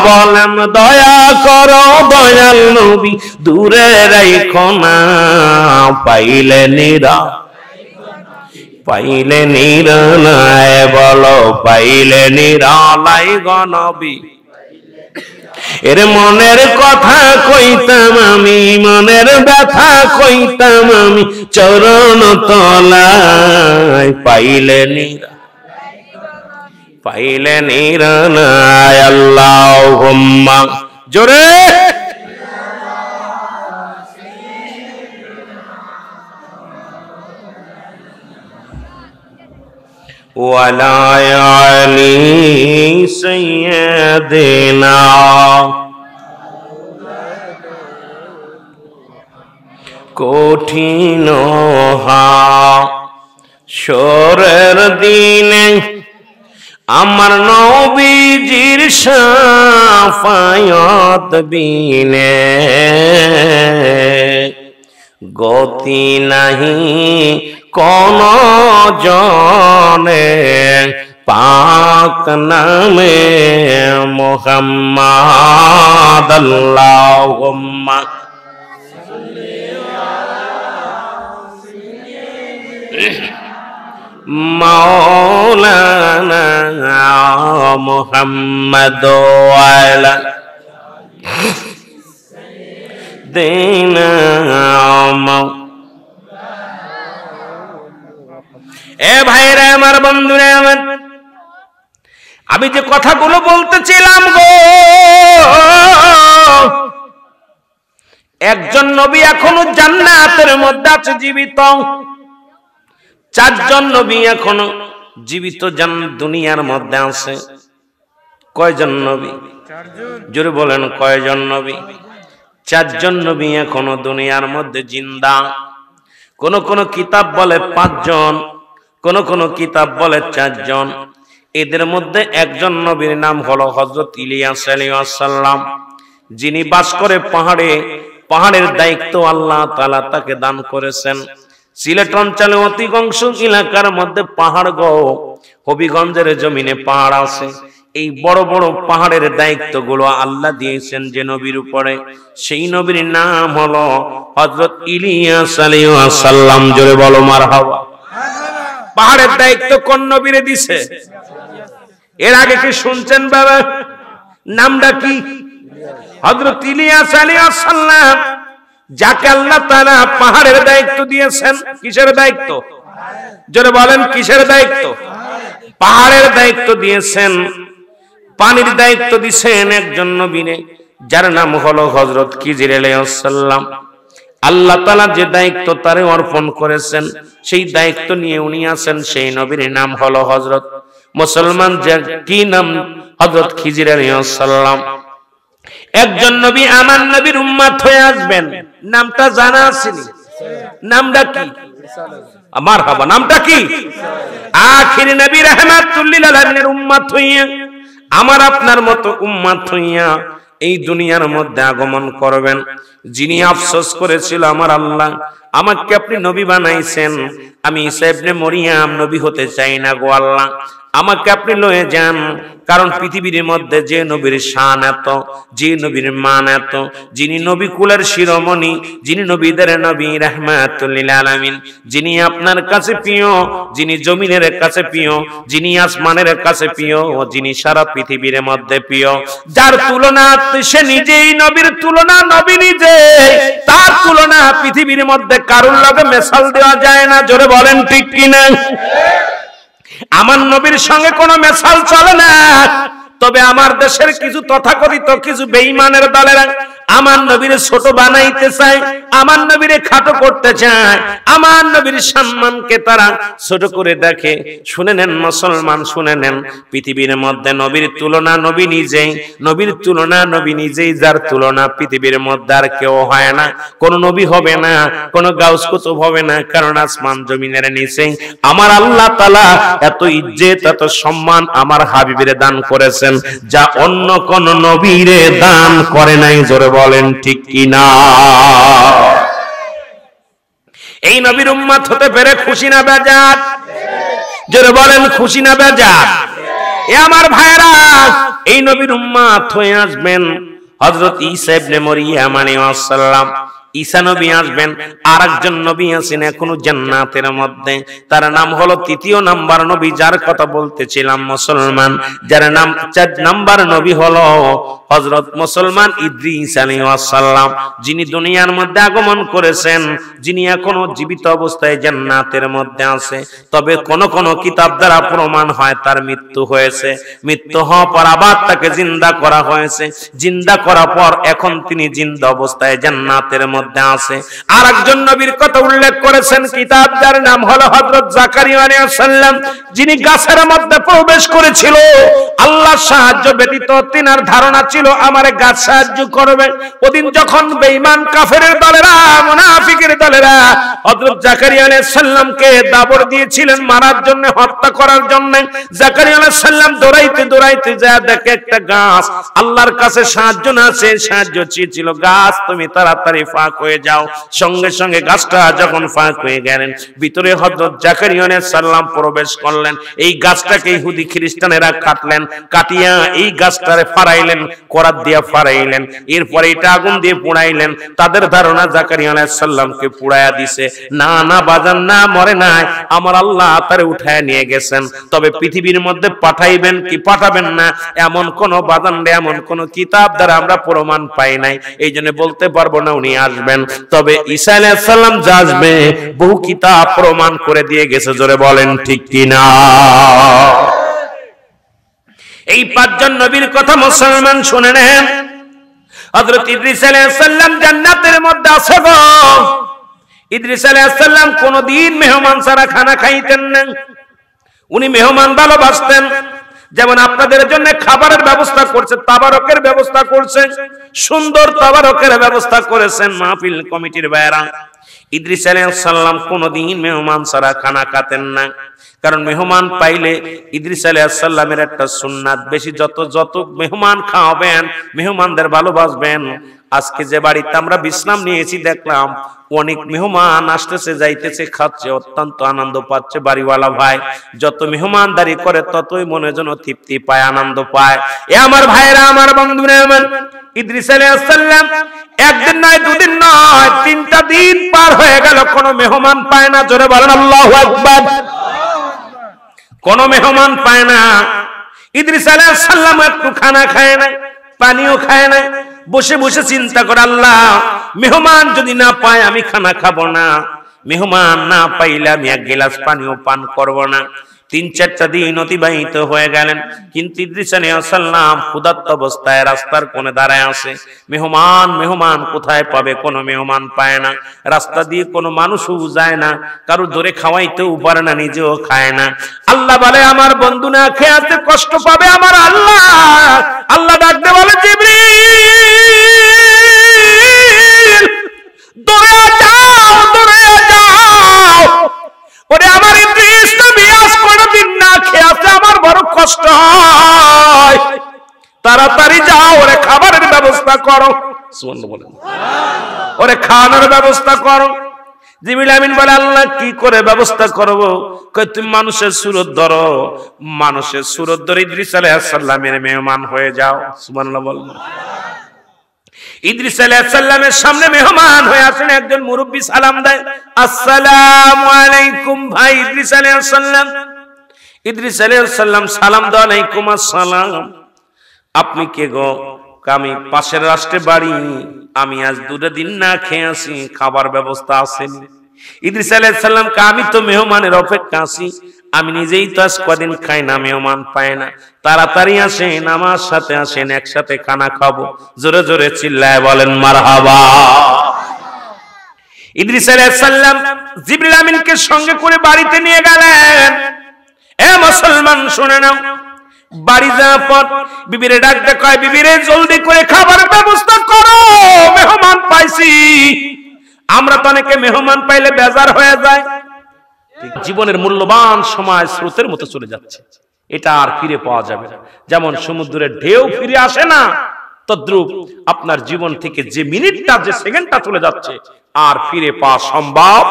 बोलेन दया करो दयाल नबी दूरे राखो ना पाइले निरा पाइले निरालाय बोलो पाइले निरालाय गो नबी एर मनेर कथा कइताम आमी मनेर व्यथा कइताम आमी चरण तलाय पाइले निरालाय अल्लाहुम्मा जोरे वाला अली सय्यदना कठिन हाशरेर दिने आमार नबीजिर शाफाअत बिने गति नहीं कौन जाने पाक नामे मुहम्मद अल्लाहुम्मा मौलाना मुहम्मद वाला देना ए भाईरा आमार बंधुरा आमार आमी जे कथागुलो बोलतेছিলাম गो एकजन नबी एखोनो জান্নাতের মধ্যে আছে জীবিত চারজন নবী এখনো জীবিত দুনিয়ার মধ্যে আছে কয়জন নবী চারজন জোরে বলেন কয়জন নবী চারজন নবী এখনো দুনিয়ার মধ্যে জিন্দা কোন কোন কিতাব বলে পাঁচজন কোন কোন কিতাব বলে চারজন এদের মধ্যে একজন নবীর নাম হলো হযরত ইলিয়াস আলাইহিস সালাম যিনি বাস করে পাহাড়ে পাহাড়ের দায়িত্ব আল্লাহ তাআলা তাকে দান করেছেন সিলেট অঞ্চলে অধিকাংশ এলাকার মধ্যে পাহাড় গো হবিগঞ্জের জমিনে পাহাড় আছে এই বড় বড় পাহাড়ের দায়িত্বগুলো আল্লাহ দিয়েছেন যে নবীর উপরে সেই নবীর নাম হলো হযরত ইলিয়াস আলাইহিস সালাম জোরে বলো মারহাবা পাহাড়ের দায়িত্ব কোন নবীরে দিয়েছে এর আগে কি শুনছেন বাবা নামটা কি হযরত ইলিয়াস আলাইহিস সালাম যাকে আল্লাহ তাআলা পাহাড়ের দায়িত্ব দিয়েছেন কিসের দায়িত্ব জোরে বলেন কিসের দায়িত্ব পাহাড়ের দায়িত্ব দিয়েছেন পানির দায়িত্ব দিয়েছেন একজন নবীরে যার নাম হলো হযরত খিজির আলাইহিস সালাম আল্লাহ তাআলা যে দায়িত্ব তারে অর্পণ করেছেন সেই দায়িত্ব নিয়ে উনি আছেন সেই নবীর নাম হলো হযরত মুসলমান কি নাম? হযরত খিজির আলাইহিস সালাম। একজন নবী আমার নবীর উম্মত হয়ে আসবেন, নামটা জানা আছে? নামটা কি? মারহাবা, নামটা কি? আখির নবী রাহমাতুল লিল আলামিনের উম্মত হইয়া, আমার আপনার মতো উম্মত হইয়া এই দুনিয়ার মধ্যে আগমন করবেন। যিনি আফসোস করেছিল, আমার আল্লাহ আমাকে আপনি নবী বানাইছেন, আমি ঈসা ইবনে মরিয়ম নবী হতে চাই না গো আল্লাহ, আমাকে আপনি লয়ে যান। কারণ পৃথিবীর মধ্যে যে নবীর শান এত, যে নবীর মান এত, যিনি নবী কুলের শিরোমণি, যিনি নবীদের নবী রাহমাতুল লিল আলামিন, যিনি আপনার কাছে প্রিয়, যিনি জমিনের কাছে প্রিয়, যিনি আসমানের কাছে প্রিয়, যিনি সারা পৃথিবীর মধ্যে প্রিয়, যার তুলনা সে নিজেই নবীর তুলনা, নবী নিজে, তার তুলনা পৃথিবীর মধ্যে কারোর লগে মেশাল দেওয়া যায় না। জোরে বলেন ঠিক কিনা? আমার নবীর সঙ্গে কোনো মেশাল চলে না। তবে আমার দেশের কিছু তথাকথিত কিছু বেঈমানের দলেরা আমার নবীর ছোট বানাইতে চায়, আমার নবীরে খাটো করতে চায়, আমার নবীর সম্মানকে তারা ছোট করে দেখে। শুনে নেন মুসলমান, শুনে নেন, পৃথিবীর মধ্যে নবীর তুলনা নবী নিজেই, নবীর তুলনা নবী নিজেই, যার তুলনা পৃথিবীর মধ্যে আর কেউ হয় না, কোন নবী হবে না, কোন গাউস কুতুব হবে না। কারণ আসমান জমিনের নিচে আমার আল্লাহ তাআলা এত ইজ্জত, এত সম্মান আমার হাবিবের দান করেছেন, যা অন্য কোন নবীরে দান করে নাই। জোরে বলেন ঠিক কিনা? এই নবীর উম্মত হতে পেরে খুশি না বেজার? জোরে বলেন খুশি না বেজার? এ আমার ভাইরা, এই নবীর উম্মত হয়ে আসবেন হযরত ঈসা ইবনে মরিয়ম আলাইহিস সালাম। ঈসা নবী আসবেন, আর একজন নবী আছেন এখনো জান্নাতের মধ্যে, তার নাম হলো তৃতীয় নাম্বার নবী, যার কথা বলতেছিলাম মুসলমান, যার নাম 4 নাম্বার নবী হলো হযরত মুসলমান ইদ্রিস আলাইহিস সালাম, যিনি দুনিয়ার মধ্যে আগমন করেছেন, যিনি এখনো জীবিত অবস্থায় জান্নাতের মধ্যে আছে। তবে কোন কোন কিতাব দ্বারা প্রমাণ হয় তার মৃত্যু হয়েছে, মৃত্যু হওয়ার পর আবার তাকে জিন্দা করা হয়েছে, জিন্দা করার পর এখন তিনি জিন্দা অবস্থায় জান্নাতের মধ্যে আছে। আর একজন নবীর কথা উল্লেখ করেছেন কিতাব, যার নাম হলো হযরত জাকারিয়া আলাইহিস সালাম, যিনি গাছের মধ্যে প্রবেশ করেছিল। আল্লাহর সাহায্য ব্যতীত তিনার ধারণা ছিল আমার গাছ সাহায্য করবে। ওদিন যখন বেঈমান কাফেরের দলেরা, মুনাফিকের দলেরা হযরত জাকারিয়া আলাইহিস সালামকে দাবর দিয়েছিলেন মারার জন্য, হত্যা করার জন্য, জাকারিয়া আলাইহিস সালাম দৌড়াইতে দৌড়াইতে যায় দেখে একটা গাছ আল্লাহর কাছে সাহায্য না চেয়ে সাহায্য চেয়েছিল, গাছ তুমি তাড়াতাড়ি ফাঁক হয়ে যাও। সঙ্গে সঙ্গে গাছটা যখন ফাঁক হয়ে গেলেন, ভিতরে হযরত জাকারিয়া আলাইহিস সালাম প্রবেশ করলেন। এই গাছটাকে ইহুদি খ্রিস্টানেরা কাটলেন, কাটিয়া এই গাছটারে ফাড়াইলেন, করাত দিয়ে ফাড়াইলেন, এরপরে এটা আগুন দিয়ে পুড়াইলেন। তাদের ধারণা জাকারিয়া আলাইহিস সালামকে পুড়ায়া দিছে। না না বাজান, না, মরে নাই, আমার আল্লাহ তারে উঠায় নিয়ে গেছেন। তবে পৃথিবীর মধ্যে পাঠাইবেন কি পাঠাবেন না এমন কোন বাজান, এমন কোন কিতাব দ্বারা আমরা প্রমাণ পাই নাই, এই জন্য বলতে পারবো না উনি আসবেন। তবে ঈসা আলাইহিস সালাম যা আসবে বহু কিতাব প্রমাণ করে দিয়ে গেছে। জোরে বলেন ঠিক কিনা? এই 5 জন নবীর কথা মুসলমান শুনে নেন। হযরত ইদ্রিস আলাইহিস সালাম জান্নাতের মধ্যে আছে গো। ইদ্রিস আলাইহিস সালাম কোনদিন মেহমান ছাড়া খানা খাইতেন না। উনি মেহমান ভালোবাসতেন। যেমন আপনাদের জন্য খাবারের ব্যবস্থা করছে, তাবারকের ব্যবস্থা করছেন, সুন্দর তাবারকের ব্যবস্থা করেছেন মাহফিল কমিটির ভাইরা। ইদ্রিস আলাইহিস সালাম কোনদিন মেহমান ছাড়া খানা খেতেন না। কারণ মেহমান পাইলে ইদ্রিস আলাইহিস সালামের একটা সুন্নাত, বেশি যত মেহমান খাওয়াবেন, মেহমানদের ভালোবাসবেন। আজকে যে বাড়িতে আমরা বিশ্রাম নিয়েছি দেখলাম অনেক মেহমান আসতেছে, যাইতেছে, খাচ্ছে, অত্যন্ত আনন্দ পাচ্ছে বাড়িওয়ালা ভাই। যত মেহমানদারি করে ততই মনে যেন তৃপ্তি পায়, আনন্দ পায়। এ আমার ভাইরা, আমার বন্ধুরা, আমার ইদ্রিস আলাইহিস সালাম একদিন নয়, দুদিন নয়, 3টা দিন পার হয়ে গেল, কোনো মেহমান পায় না। জোরে বলেন আল্লাহু আকবার। কোনো মেহমান পায় না। ইদ্রিস আলাইহিস সালাম একটু খানা খায় না, পানিও খায় না। বসে বসে চিন্তা করে, আল্লাহ মেহমান যদি না পায় আমি খানা খাবো না, মেহমান না পাইলে আমি 1 গ্লাস পানিও পান করব না। 3-4টা দিন অতিবাহিত হয়ে গেলেন, কিন্তু ইদ্রিস আলাইহিস সালাম ক্ষুধার্ত অবস্থায় রাস্তার কোণে দাঁড়ায় আছে। মেহমান কোথায় পাবে? কোনো মেহমান পায় না, রাস্তা দিয়ে কোনো মানুষও যায় না, কারো ধরে খাওয়াইতেও পারে না, নিজেও খায় না। আল্লাহ বলে আমার বন্ধু না খেয়ে আছে, কষ্ট পাবে আমার আল্লাহ। আল্লাহ ডাকতে বলে জিবরিল দৌড়ে যাও, দৌড়ে যাও, ওরে আমার ইদ্রিস নবী আজ কোনদিন না খেয়ে আছে, আমার বড় কষ্ট হয়, তাড়াতাড়ি যাও, ওরে খাবারের ব্যবস্থা করো। সুবহানাল্লাহ বলেন, ওরে খাওয়ানোর ব্যবস্থা করো। জিবরিল আমিন বলে আল্লাহ কি করে ব্যবস্থা করব? কয় তুমি মানুষের সুরত ধরো, মানুষের সুরত ধরে ইদ্রিস আলাইহিস সালামের মেহমান হয়ে যাও। সুবহানাল্লাহ বলেন। ইদ্রিস আলাইহিস সালামের সামনে মেহমান হয়ে আসেন একজন মুরব্বি, সালাম দেয়, আসসালামু আলাইকুম ভাই ইদ্রিস আলাইহিস সালাম। ইদ্রিস আলাইহিস সালাম সালাম দেন, আলাইকুম আসসালাম। আপনি কে গো? আমি পাশের রাষ্ট্রে বাড়ি, আমি আজ 2 দিন না খেয়ে আছি, খাবার ব্যবস্থা আছে? ইদ্রিস আলাইহিস সালাম কে আমি তো মেহমানের অপেক্ষা আছি, আমি নিজেই তো আজ কদিন খাই না, মেহমান পায় না, তাড়াতাড়ি আসেন, আমার সাথে আসেন, একসাথে খানা খাবো। জোরে জোরে চিল্লায় বলেন মারহাবা। ইদ্রিস আলাইহিস সালাম জিবরিল আমিনকে সঙ্গে করে বাড়িতে নিয়ে গেলেন। এ মুসলমান শুনে নাও, বাড়ি যাওয়ার পর বিবিরে ডাকতে কয়, বিবিরে জলদি করে খাবারের ব্যবস্থা করো, মেহমান পাইছি। আমরা তো অনেকে মেহমান পাইলে বেজার হয়ে যায়, জীবনের মূল্যবান সময় স্রোতের মতো চলে যাচ্ছে, এটা আর ফিরে পাওয়া যাবে না। যেমন সমুদ্রের ঢেউ ফিরে আসে না, তদ্রূপ আপনার জীবন থেকে যে মিনিটটা, যে সেকেন্ডটা চলে যাচ্ছে, আর ফিরে পাওয়া সম্ভব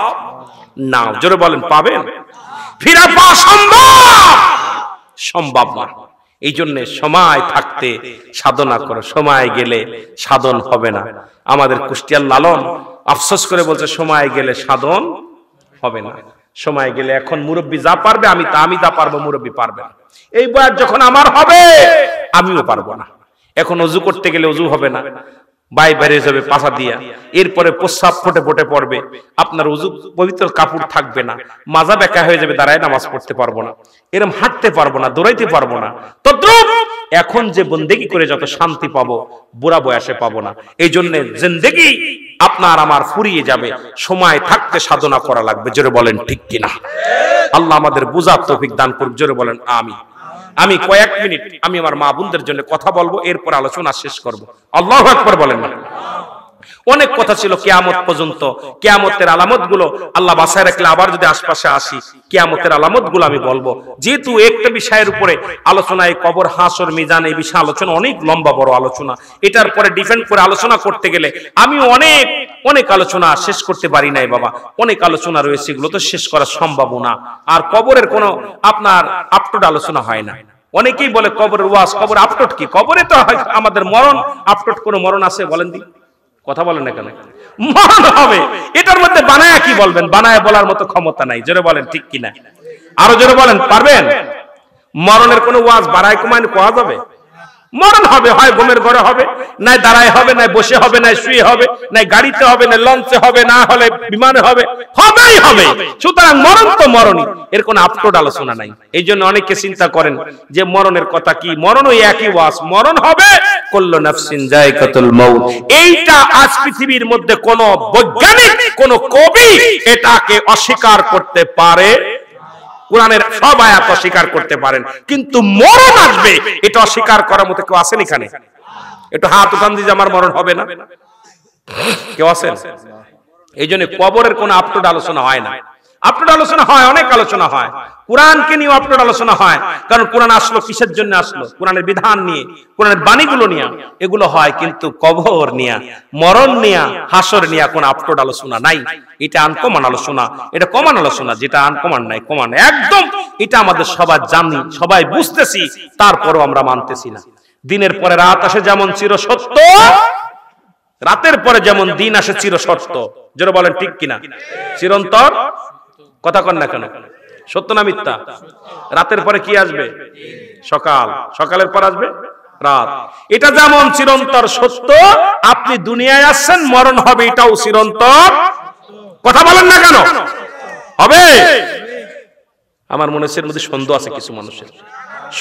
না। জোরে বলেন পাবেন? ফিরে পাওয়া সম্ভব না। এই জন্য সময় থাকতে সাধনা করো, সময় গেলে সাধন হবে না। আমাদের কুষ্টিয়ার লালন আফসোস করে বলছে সময় গেলে সাধন হবে না। সময় গেলে এখন মুরব্বী যা পারবে আমি তা পারবো, মুরব্বী পারবে না। এই বয়স যখন আমার হবে আমিও পারবো না। এখন অজু করতে গেলে অজু হবে না, বাইরে যাবে পাছা দিয়া, এরপরে প্রস্রাব ফোটে ফোটে পড়বে, আপনার অজু পবিত্র কাপড় থাকবে না, মাজা বেঁকা হয়ে যাবে, দাঁড়ায় নামাজ পড়তে পারবো না, এরম হাঁটতে পারবো না, দৌড়াইতে পারবো না। তদ্রূপ এখন যে বন্দেগি করে যত শান্তি পাবো, বুড়া বয়সে পাবো না। এই জন্য জিন্দেগি আপনার আমার ফুরিয়ে যাবে, সময় থাকতে সাধনা করা লাগবে। জোরে বলেন ঠিক কিনা? আল্লাহ আমাদের বুঝার তৌফিক দান করুক। জোরে বলেন আমিন। আমি কয়েক মিনিট আমি আমার মা বোনদের জন্য কথা বলবো, এরপর আলোচনা শেষ করব। আল্লাহু আকবার বলেন না? অনেক কথা ছিল কিয়ামত পর্যন্ত, কিয়ামতের আলামত গুলো আল্লাহ বাঁচায় রাখলে আবার যদি আশপাশে আসি, কিয়ামতের আলামত গুলো আমি বলবো। যেহেতু একটা বিষয়ের উপরে আলোচনা, এই কবর, হাসর, মিজান, এই বিষয়ে আলোচনা অনেক লম্বা বড় আলোচনা, এটার পরে ডিফেন্ড করে আলোচনা করতে গেলে আমি অনেক আলোচনা শেষ করতে পারি নাই বাবা। অনেক আলোচনা রয়েছে, এগুলো তো শেষ করা সম্ভব না। আর কবরের কোনো আপনার আপটুড আলোচনা হয় না। অনেকেই বলে কবরের ওয়াজ, কবর আপটুড কি? কবরে তো আমাদের মরণ, আপটুড কোনো মরণ আছে বলেন দি? কথা বলেন না কেন? মরণ হবে, এটার মধ্যে বানায়া কি বলবেন? বানায়া বলার মতো ক্ষমতা নাই। জোরে বলেন ঠিক কিনা? আরো জোরে বলেন, পারবেন? মরণের কোনো ওয়াজ বাড়ায় কমায় কোয়া যাবে? মরণ হবে, হয় ঘুমের ঘরে হবে, নাই দাঁড়ায় হবে, নাই বসে হবে, নাই শুয়ে হবে, নাই গাড়িতে হবে, নাই লঞ্চে হবে, না হলে বিমানে হবে, হবেই হবে। সুতরাং মরণ তো মরণই, এর কোনো আপটোড আলোচনা নাই। এই জন্য অনেকে চিন্তা করেন যে মরণের কথা কি, মরণ ওই একই ওয়াজ, মরণ হবে, কুল্লু নাফসিন যায়কাতুল মাউত। এইটা আজ পৃথিবীর মধ্যে কোন বৈজ্ঞানিক, কোন কবি এটাকে অস্বীকার করতে পারে? কোরআনের সব আয়াত অস্বীকার করতে পারেন, কিন্তু মরণ আসবে এটা অস্বীকার করার মতো কেউ আছেন এখানে? একটু হাত উঠান দিয়ে আমার মরণ হবে না, কেউ আছেন? এই জন্য কবরের কোন আপটুড আলোচনা হয় না। আপটুড আলোচনা হয়, অনেক আলোচনা হয়, কোরআনকে নিয়ে আপটুড আলোচনা হয়। কারণ কোরআন আসলো কিসের জন্য আসলো? কোরআনের বিধান নিয়ে, কোরআনের বাণীগুলো নিয়ে এগুলো হয়। কিন্তু কবর নিয়ে, মরণ নিয়ে, হাসর নিয়ে কোন আপটুড আলোচনা নাই। এটা আনকমন আলোচনা, এটা কমন আলোচনা। যেটা আনকমন নাই, কমন একদম, এটা আমাদের সবাই জানি, সবাই বুঝতেছি, তারপরও আমরা মানতেছি না। দিনের পরে রাত আসে যেমন চিরসত্য, রাতের পরে যেমন দিন আসে চিরসত্য। যারা বলেন ঠিক কিনা? চিরন্তর কথা কন না কেন? সত্য না মিথ্যা? রাতের পরে কি আসবে? সকাল, সকালের পর আসবে রাত। এটা যেমন চিরন্তর সত্য, আপনি দুনিয়ায় আসছেন, মরণ হবে, এটাও চিরন্তর। কথা বলেন না কেন? হবে। আমার মনে হচ্ছে এর মধ্যে সন্দেহ আছে, কিছু মানুষের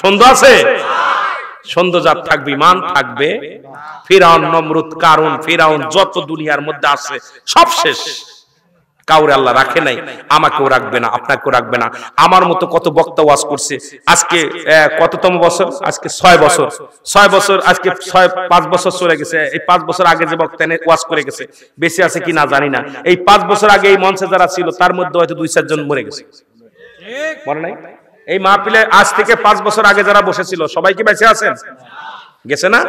সন্দেহ আছে। সন্দেহ যার থাকবে, ইমান থাকবে। ফিরাউন, নমরুদ, কারুন, ফিরাউন যত দুনিয়ার মধ্যে আছে সব শেষ। কাউরে আল্লাহ রাখে নাই, আমাকেও রাখবে না, আপনাকেও রাখবে না। আমার মতো কত বক্তা ওয়াজ করছে, আজকে কততম বছর, আজকে 6 বছর, 6 বছর, আজকে 5 বছর চলে গেছে। এই 5 বছর আগে যে বক্তা ওয়াজ করে গেছে বেঁচে আছে কি না জানি না। এই 5 বছর আগে এই মঞ্চে যারা ছিল তার মধ্যে হয়তো 2-4 জন মরে গেছে, মনে নাই? এই মাহফিলে আজ থেকে 5 বছর আগে যারা বসেছিল সবাই কি বেঁচে আছেন? গেছে না?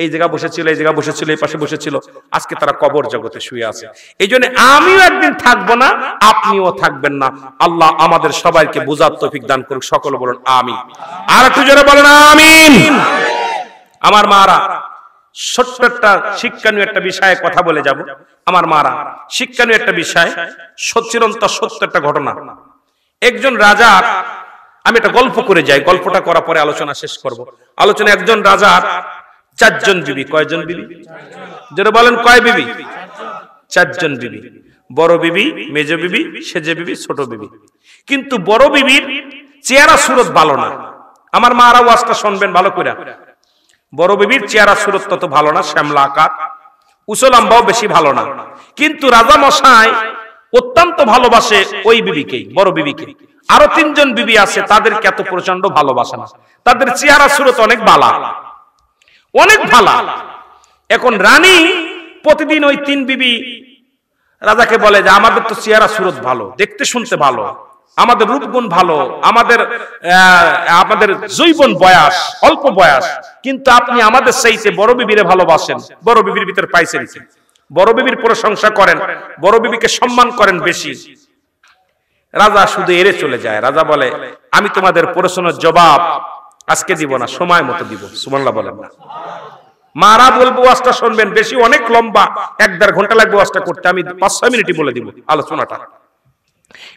এই জায়গা বসেছিল, এই জায়গা বসেছিল, এই পাশে বসেছিল, আজকে তারা কবর জগতে শুয়ে আছে। এই জন্য আমিও একদিন থাকবো না, আপনিও থাকবেন না। আল্লাহ আমাদের সবাইকে বুঝার তৌফিক দান করুক। সকলে বলুন আমিন। আর একটু জোরে বলেন আমিন। আমার মারা, ছোট্ট একটা শিক্ষণীয় একটা বিষয়ে কথা বলে যাব। আমার মারা, শিক্ষণীয় একটা বিষয়, চিরন্ত সত্য একটা ঘটনা। একজন রাজা, আমি একটা গল্প করে যাই, গল্পটা করার পরে আলোচনা শেষ করব। আলোচনা, একজন রাজার 4 জন বিবি। কয়জন বিবি? যারা বলেন কয় বিবি? 4 জন বিবি। বড় বিবি, মেজ বিবি, সেজে বিবি, ছোট বিবি। কিন্তু বড় বিবির চেহারা সুরত ভালো না। আমার মারা ওয়াজটা শুনবেন ভালো করে। বড় বিবির চেহারা সুরত তত ভালো না, শ্যামলা আকার, উসলাম্বাও বেশি ভালো না। কিন্তু রাজা মশাই অত্যন্ত ভালোবাসে ওই বিবিকে, বড় বিবিকে। আরো 3 জন বিবি আছে, তাদেরকে এত প্রচন্ড ভালোবাসে না। তাদের চেহারা সুরত অনেক ভালো, অনেক ভালো। এখন রানী প্রতিদিন ওই 3 বিবি রাজাকে বলে যে আমাদের তো চেহারা সুরত ভালো, দেখতে শুনতে ভালো, আমাদের রূপগুণ ভালো, আমাদের জৈবন বয়স, অল্প বয়স, কিন্তু আপনি আমাদের চাইতে বড় বিবিরে ভালোবাসেন, বড় বিবির ভিতরে পাইছেন, বড় বিবির প্রশংসা করেন, বড় বিবিকে সম্মান করেন বেশি। রাজা শুধু এড়ে চলে যায়। রাজা বলে আমি তোমাদের প্রশ্নের জবাব আজকে দিব না, সময় মতো দিব। সুবহানাল্লাহ বলেন না? মারা বলবো ওয়াজটা শুনবেন, বেশি অনেক লম্বা, 1-1.5 ঘন্টা লাগবে ওয়াজটা করতে, আমি 5-6 মিনিটই বলে দিব আলোচনাটা।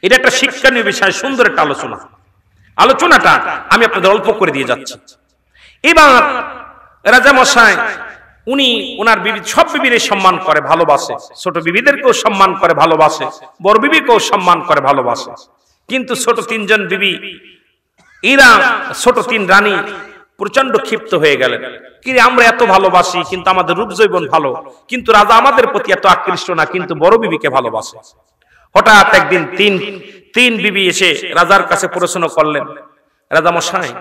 এটা একটা শিক্ষণীয় বিষয়, সুন্দর একটা আলোচনা। আলোচনাটা আমি আপনাদের অল্প করে দিয়ে যাচ্ছি। এবার রাজা মশাই উনি ওনার বিবি, সব বিবির সম্মান করে, ভালোবাসে, ছোট বিবিদেরকেও সম্মান করে, ভালোবাসে, বড় বিবিকেও সম্মান করে, ভালোবাসে। কিন্তু ছোট 3 জন বিবি, এরা ছোট 3 রানী প্রচন্ড ক্ষিপ্ত হয়ে গেলেন। কি আমরা এত ভালোবাসি, কিন্তু আমাদের রূপ জৈবন ভালো, কিন্তু রাজা আমাদের প্রতি এত আকৃষ্ট না, কিন্তু বড় বিবিকে ভালোবাসে। হঠাৎ একদিন 3 বিবি এসে রাজার কাছে প্রশ্ন করলেন, রাজা মশাই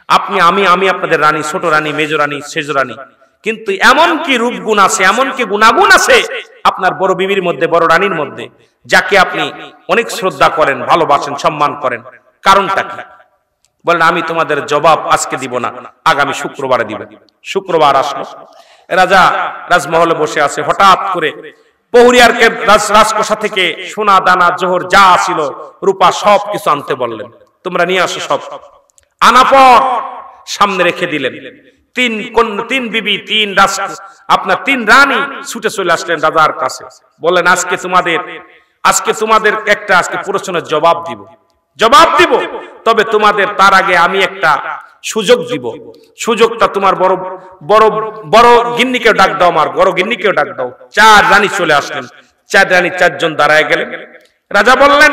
আপনি, আমি আপনাদের রানী, ছোট রানী, মেজ রানী, সেজ রানী, কিন্তু এমন কি রূপগুণ আছে, এমন কি গুণাগুণ আছে আপনার বড় বিবির মধ্যে, বড় রানীর মধ্যে, যাকে আপনি অনেক শ্রদ্ধা করেন, ভালোবাসেন, সম্মান করেন, কারণটা কি? বলেন আমি তোমাদের জবাব আজকে দিব না, আগামী শুক্রবারে দিব। শুক্রবার আসলো, রাজা রাজমহলে বসে আছে। হঠাৎ করে পৌরিয়ারকে রাজকোষা থেকে সোনা দানা জোহর যা ছিল, রূপা, সব কিছু আনতে বললেন, তোমরা নিয়ে আসো। সব আনা পর সামনে রেখে দিলেন। 3 বিবি, 3 রানী ছুটে চলে আসলেন রাজার কাছে, বললেন আজকে তোমাদের একটা প্রশ্নের জবাব দিব, তবে তোমাদের তার আগে আমি একটা সুযোগ দিব। সুযোগটা তোমার বড় গিন্নিকেও ডাক দাও, আমার বড় গিন্নিকেও ডাক দাও। 4 রানী চলে আসলেন। 4 রানী 4 জন দাঁড়ায় গেলেন। রাজা বললেন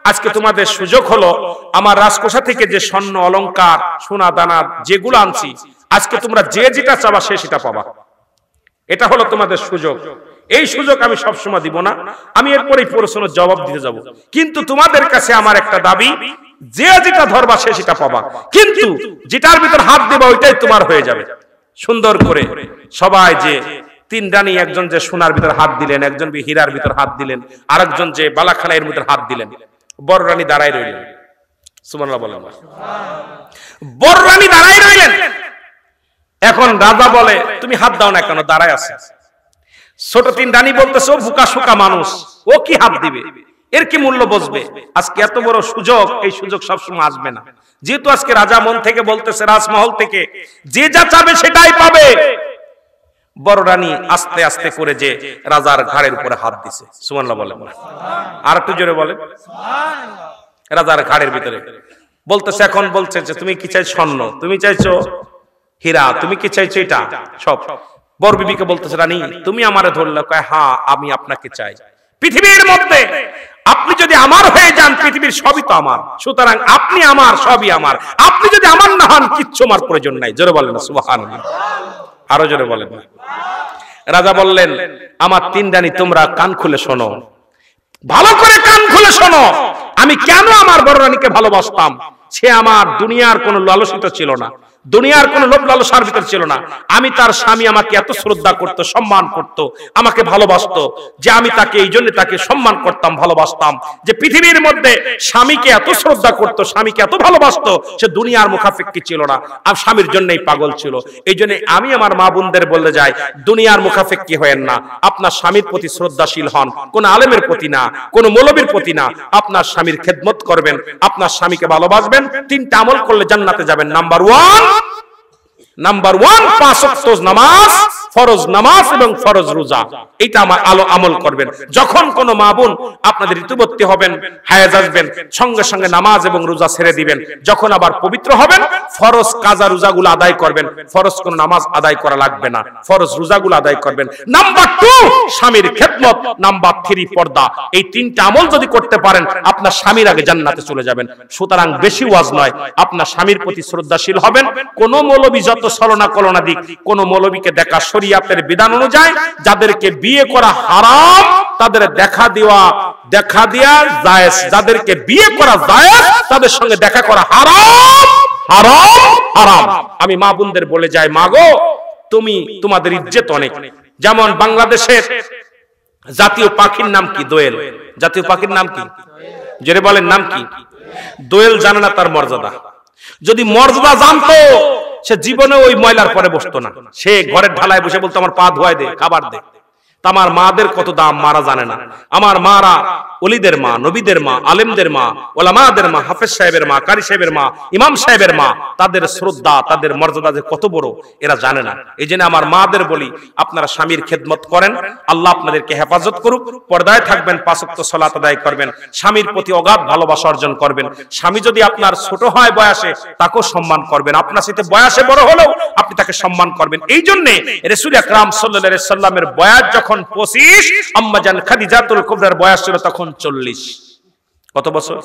আজকে তোমাদের সুযোগ হলো, আমার রাজকোষা থেকে যে স্বর্ণ অলংকার, সোনা দানা যেগুলো আনছি, আজকে তোমরা যে যেটা চাবা সে সেটা পাবা। এটা হলো তোমাদের সুযোগ। এই সুযোগ আমি সবসময় দিব না, আমি এরপরেই প্রশ্নের জবাব দিতে যাব। কিন্তু তোমাদের কাছে আমার একটা দাবি, যে যেটা ধরবা সে সেটা পাবা, কিন্তু যেটার ভিতর হাত দেবা ওইটাই তোমার হয়ে যাবে। সুন্দর করে সবাই, যে 3 রানী, একজন যে সোনার ভিতর হাত দিলেন, একজন হীরার ভিতর হাত দিলেন, আরেকজন যে বালাখানার ভিতর হাত দিলেন। বড় রানী দাঁড়ায় রইলেন। সুবহানাল্লাহ বলেন। বড় রানী দাঁড়ায় রইলেন। এখন রাজা বলে তুমি হাত দাও না কেন, দাঁড়ায় আছে। ছোট 3 রানী বলতেছে ও বোকা শোকা মানুষ, ও কি হাত দিবে, এর কি মূল্য বুঝবে? আজকে এত বড় সুযোগ, এই সুযোগ সবসময় আসবে না। যেহেতু আজকে রাজা মন থেকে বলতেছে, রাজমহল থেকে যে যা চাবে সেটাই পাবে। বড় রানী আস্তে আস্তে করে যে রাজার ঘাড়ের উপরে হাত দিছে। সুবহানাল্লাহ বলেন। আর একটু জোরে বলেন। রাজার ঘাড়ের ভিতরে বলতেছে, এখন বলছে যে তুমি কি চাইছো? স্বর্ণ। তুমি চাইছো হীরা। তুমি কি চাইছো? এটা সব। বড় বিবিকে বলতেছে রানী তুমি আমারে ধরলে, কয় হ্যাঁ আমি আপনাকে চাই। পৃথিবীর মধ্যে আপনি যদি আমার হয়ে যান পৃথিবীর সবই তো আমার, সুতরাং আপনি আমার, সবই আমার। আপনি যদি আমার না হন কিচ্ছু আমার প্রয়োজন নাই। জোরে বলেন সুবহানাল্লাহ, আরো জোরে বলেন। রাজা বললেন, আমার তিন রানী তোমরা কান খুলে শোনো, ভালো করে কান খুলে শোনো। আমি কেন আমার বড় রানীকে ভালোবাসতাম? সে আমার দুনিয়ার কোনো লালসিত ছিল না, দুনিয়ার কোনো লোভ লালসার ভিতর ছিল না। আমি তার স্বামী, আমাকে এত শ্রদ্ধা করত, সম্মান করত, আমাকে ভালোবাসতো, যে আমি তাকে এই জন্য তাকে সম্মান করতাম, ভালোবাসতাম। যে পৃথিবীর মধ্যে স্বামীকে এত শ্রদ্ধা করত, স্বামীকে এত ভালোবাসতো, সে দুনিয়ার মুখাপেক্ষী ছিল না, আর স্বামীর জন্যই পাগল ছিল। এই জন্য আমি আমার মা বোনদের বলতে যাই, দুনিয়ার মুখাপেক্ষী হয়েন না, আপনার স্বামীর প্রতি শ্রদ্ধাশীল হন। কোন আলেমের প্রতি না, কোন মৌলবীর প্রতি না, আপনার স্বামীর খেদমত করবেন, আপনার স্বামীকে ভালোবাসবেন। তিনটা আমল করলে জান্নাতে যাবেন। নাম্বার ওয়ান 5 ওয়াক্ত নামাজ, ফরজ নামাজ এবং ফরজ রোজা, এটা আমার আমল করবেন। যখন কোন মা বোন আপনাদের ঋতুবর্তী হবেন, হায়েজ আসবেন, সঙ্গে সঙ্গে নামাজ এবং রোজা ছেড়ে দিবেন। যখন আবার পবিত্র হবেন, ফরজ কাজা রোজাগুলো আদায় করবেন, ফরজ কোন নামাজ আদায় করা লাগবে না, ফরজ রোজাগুলো আদায় করবেন। নাম্বার 2 স্বামীর খেদমত, নাম্বার 3 পর্দা। এই তিনটা আমল যদি করতে পারেন, আপনার স্বামীর আগে জান্নাতে চলে যাবেন। সুতরাং বেশি ওয়াজ নয়, আপনার স্বামীর প্রতি শ্রদ্ধাশীল হবেন। কোন মৌলবী যত ছলনা কলনা দিক, কোন মৌলবীকে দেখা শরীয়তের বিধান অনুযায়ী যাদেরকে বিয়ে করা হারাম, তাদের দেখা দেওয়া জায়েজ, যাদেরকে বিয়ে করা জায়েজ তাদের সঙ্গে দেখা করা হারাম, হারাম, হারাম। আমি মা বোনদের বলে যাই, মা গো, তোমাদের ইজ্জত অনেক। যেমন বাংলাদেশের জাতীয় পাখির নাম কি? দোয়েল। জাতীয় পাখির নাম কি? জোরে বলেন, নাম কি? দোয়েল জানে না তার মর্যাদা। যদি মর্যাদা জানতো, সে জীবনে ওই ময়লার পরে বসতো না। সে ঘরের ঢালায় বসে বলতো, আমার পা ধোয়াই দে, খাবার দে। আমার মাদের কত দাম মারা জানে না। আমার মারা ওলিদের মা, নবীদের মা, আলেমদের মা, ওলামাদের মা, হাফেজ সাহেবের মা, কারি সাহেবের মা, ইমাম সাহেবের মা, তাদের শ্রদ্ধা, তাদের মর্যাদা যে কত বড় এরা জানে না। এই জন্য আমার মাদের বলি, আপনারা স্বামীর খেদমত করেন, আল্লাহ আপনাদেরকে হেফাজত করুক। পর্দায় থাকবেন, 5 ওয়াক্ত সালাত আদায় করবেন, স্বামীর প্রতি অগাধ ভালোবাসা অর্জন করবেন। স্বামী যদি আপনার ছোট হয় বয়সে, তাকেও সম্মান করবেন। আপনার সাথে বয়সে বড় হলেও আপনি তাকে সম্মান করবেন। এই জন্য রাসূল আকরাম সাল্লাল্লাহু আলাইহি সাল্লামের বয়স যখন 25, আম্মা জান খাদিজাতুল কুবরার বয়স ছিল তখন 40। কত বছর?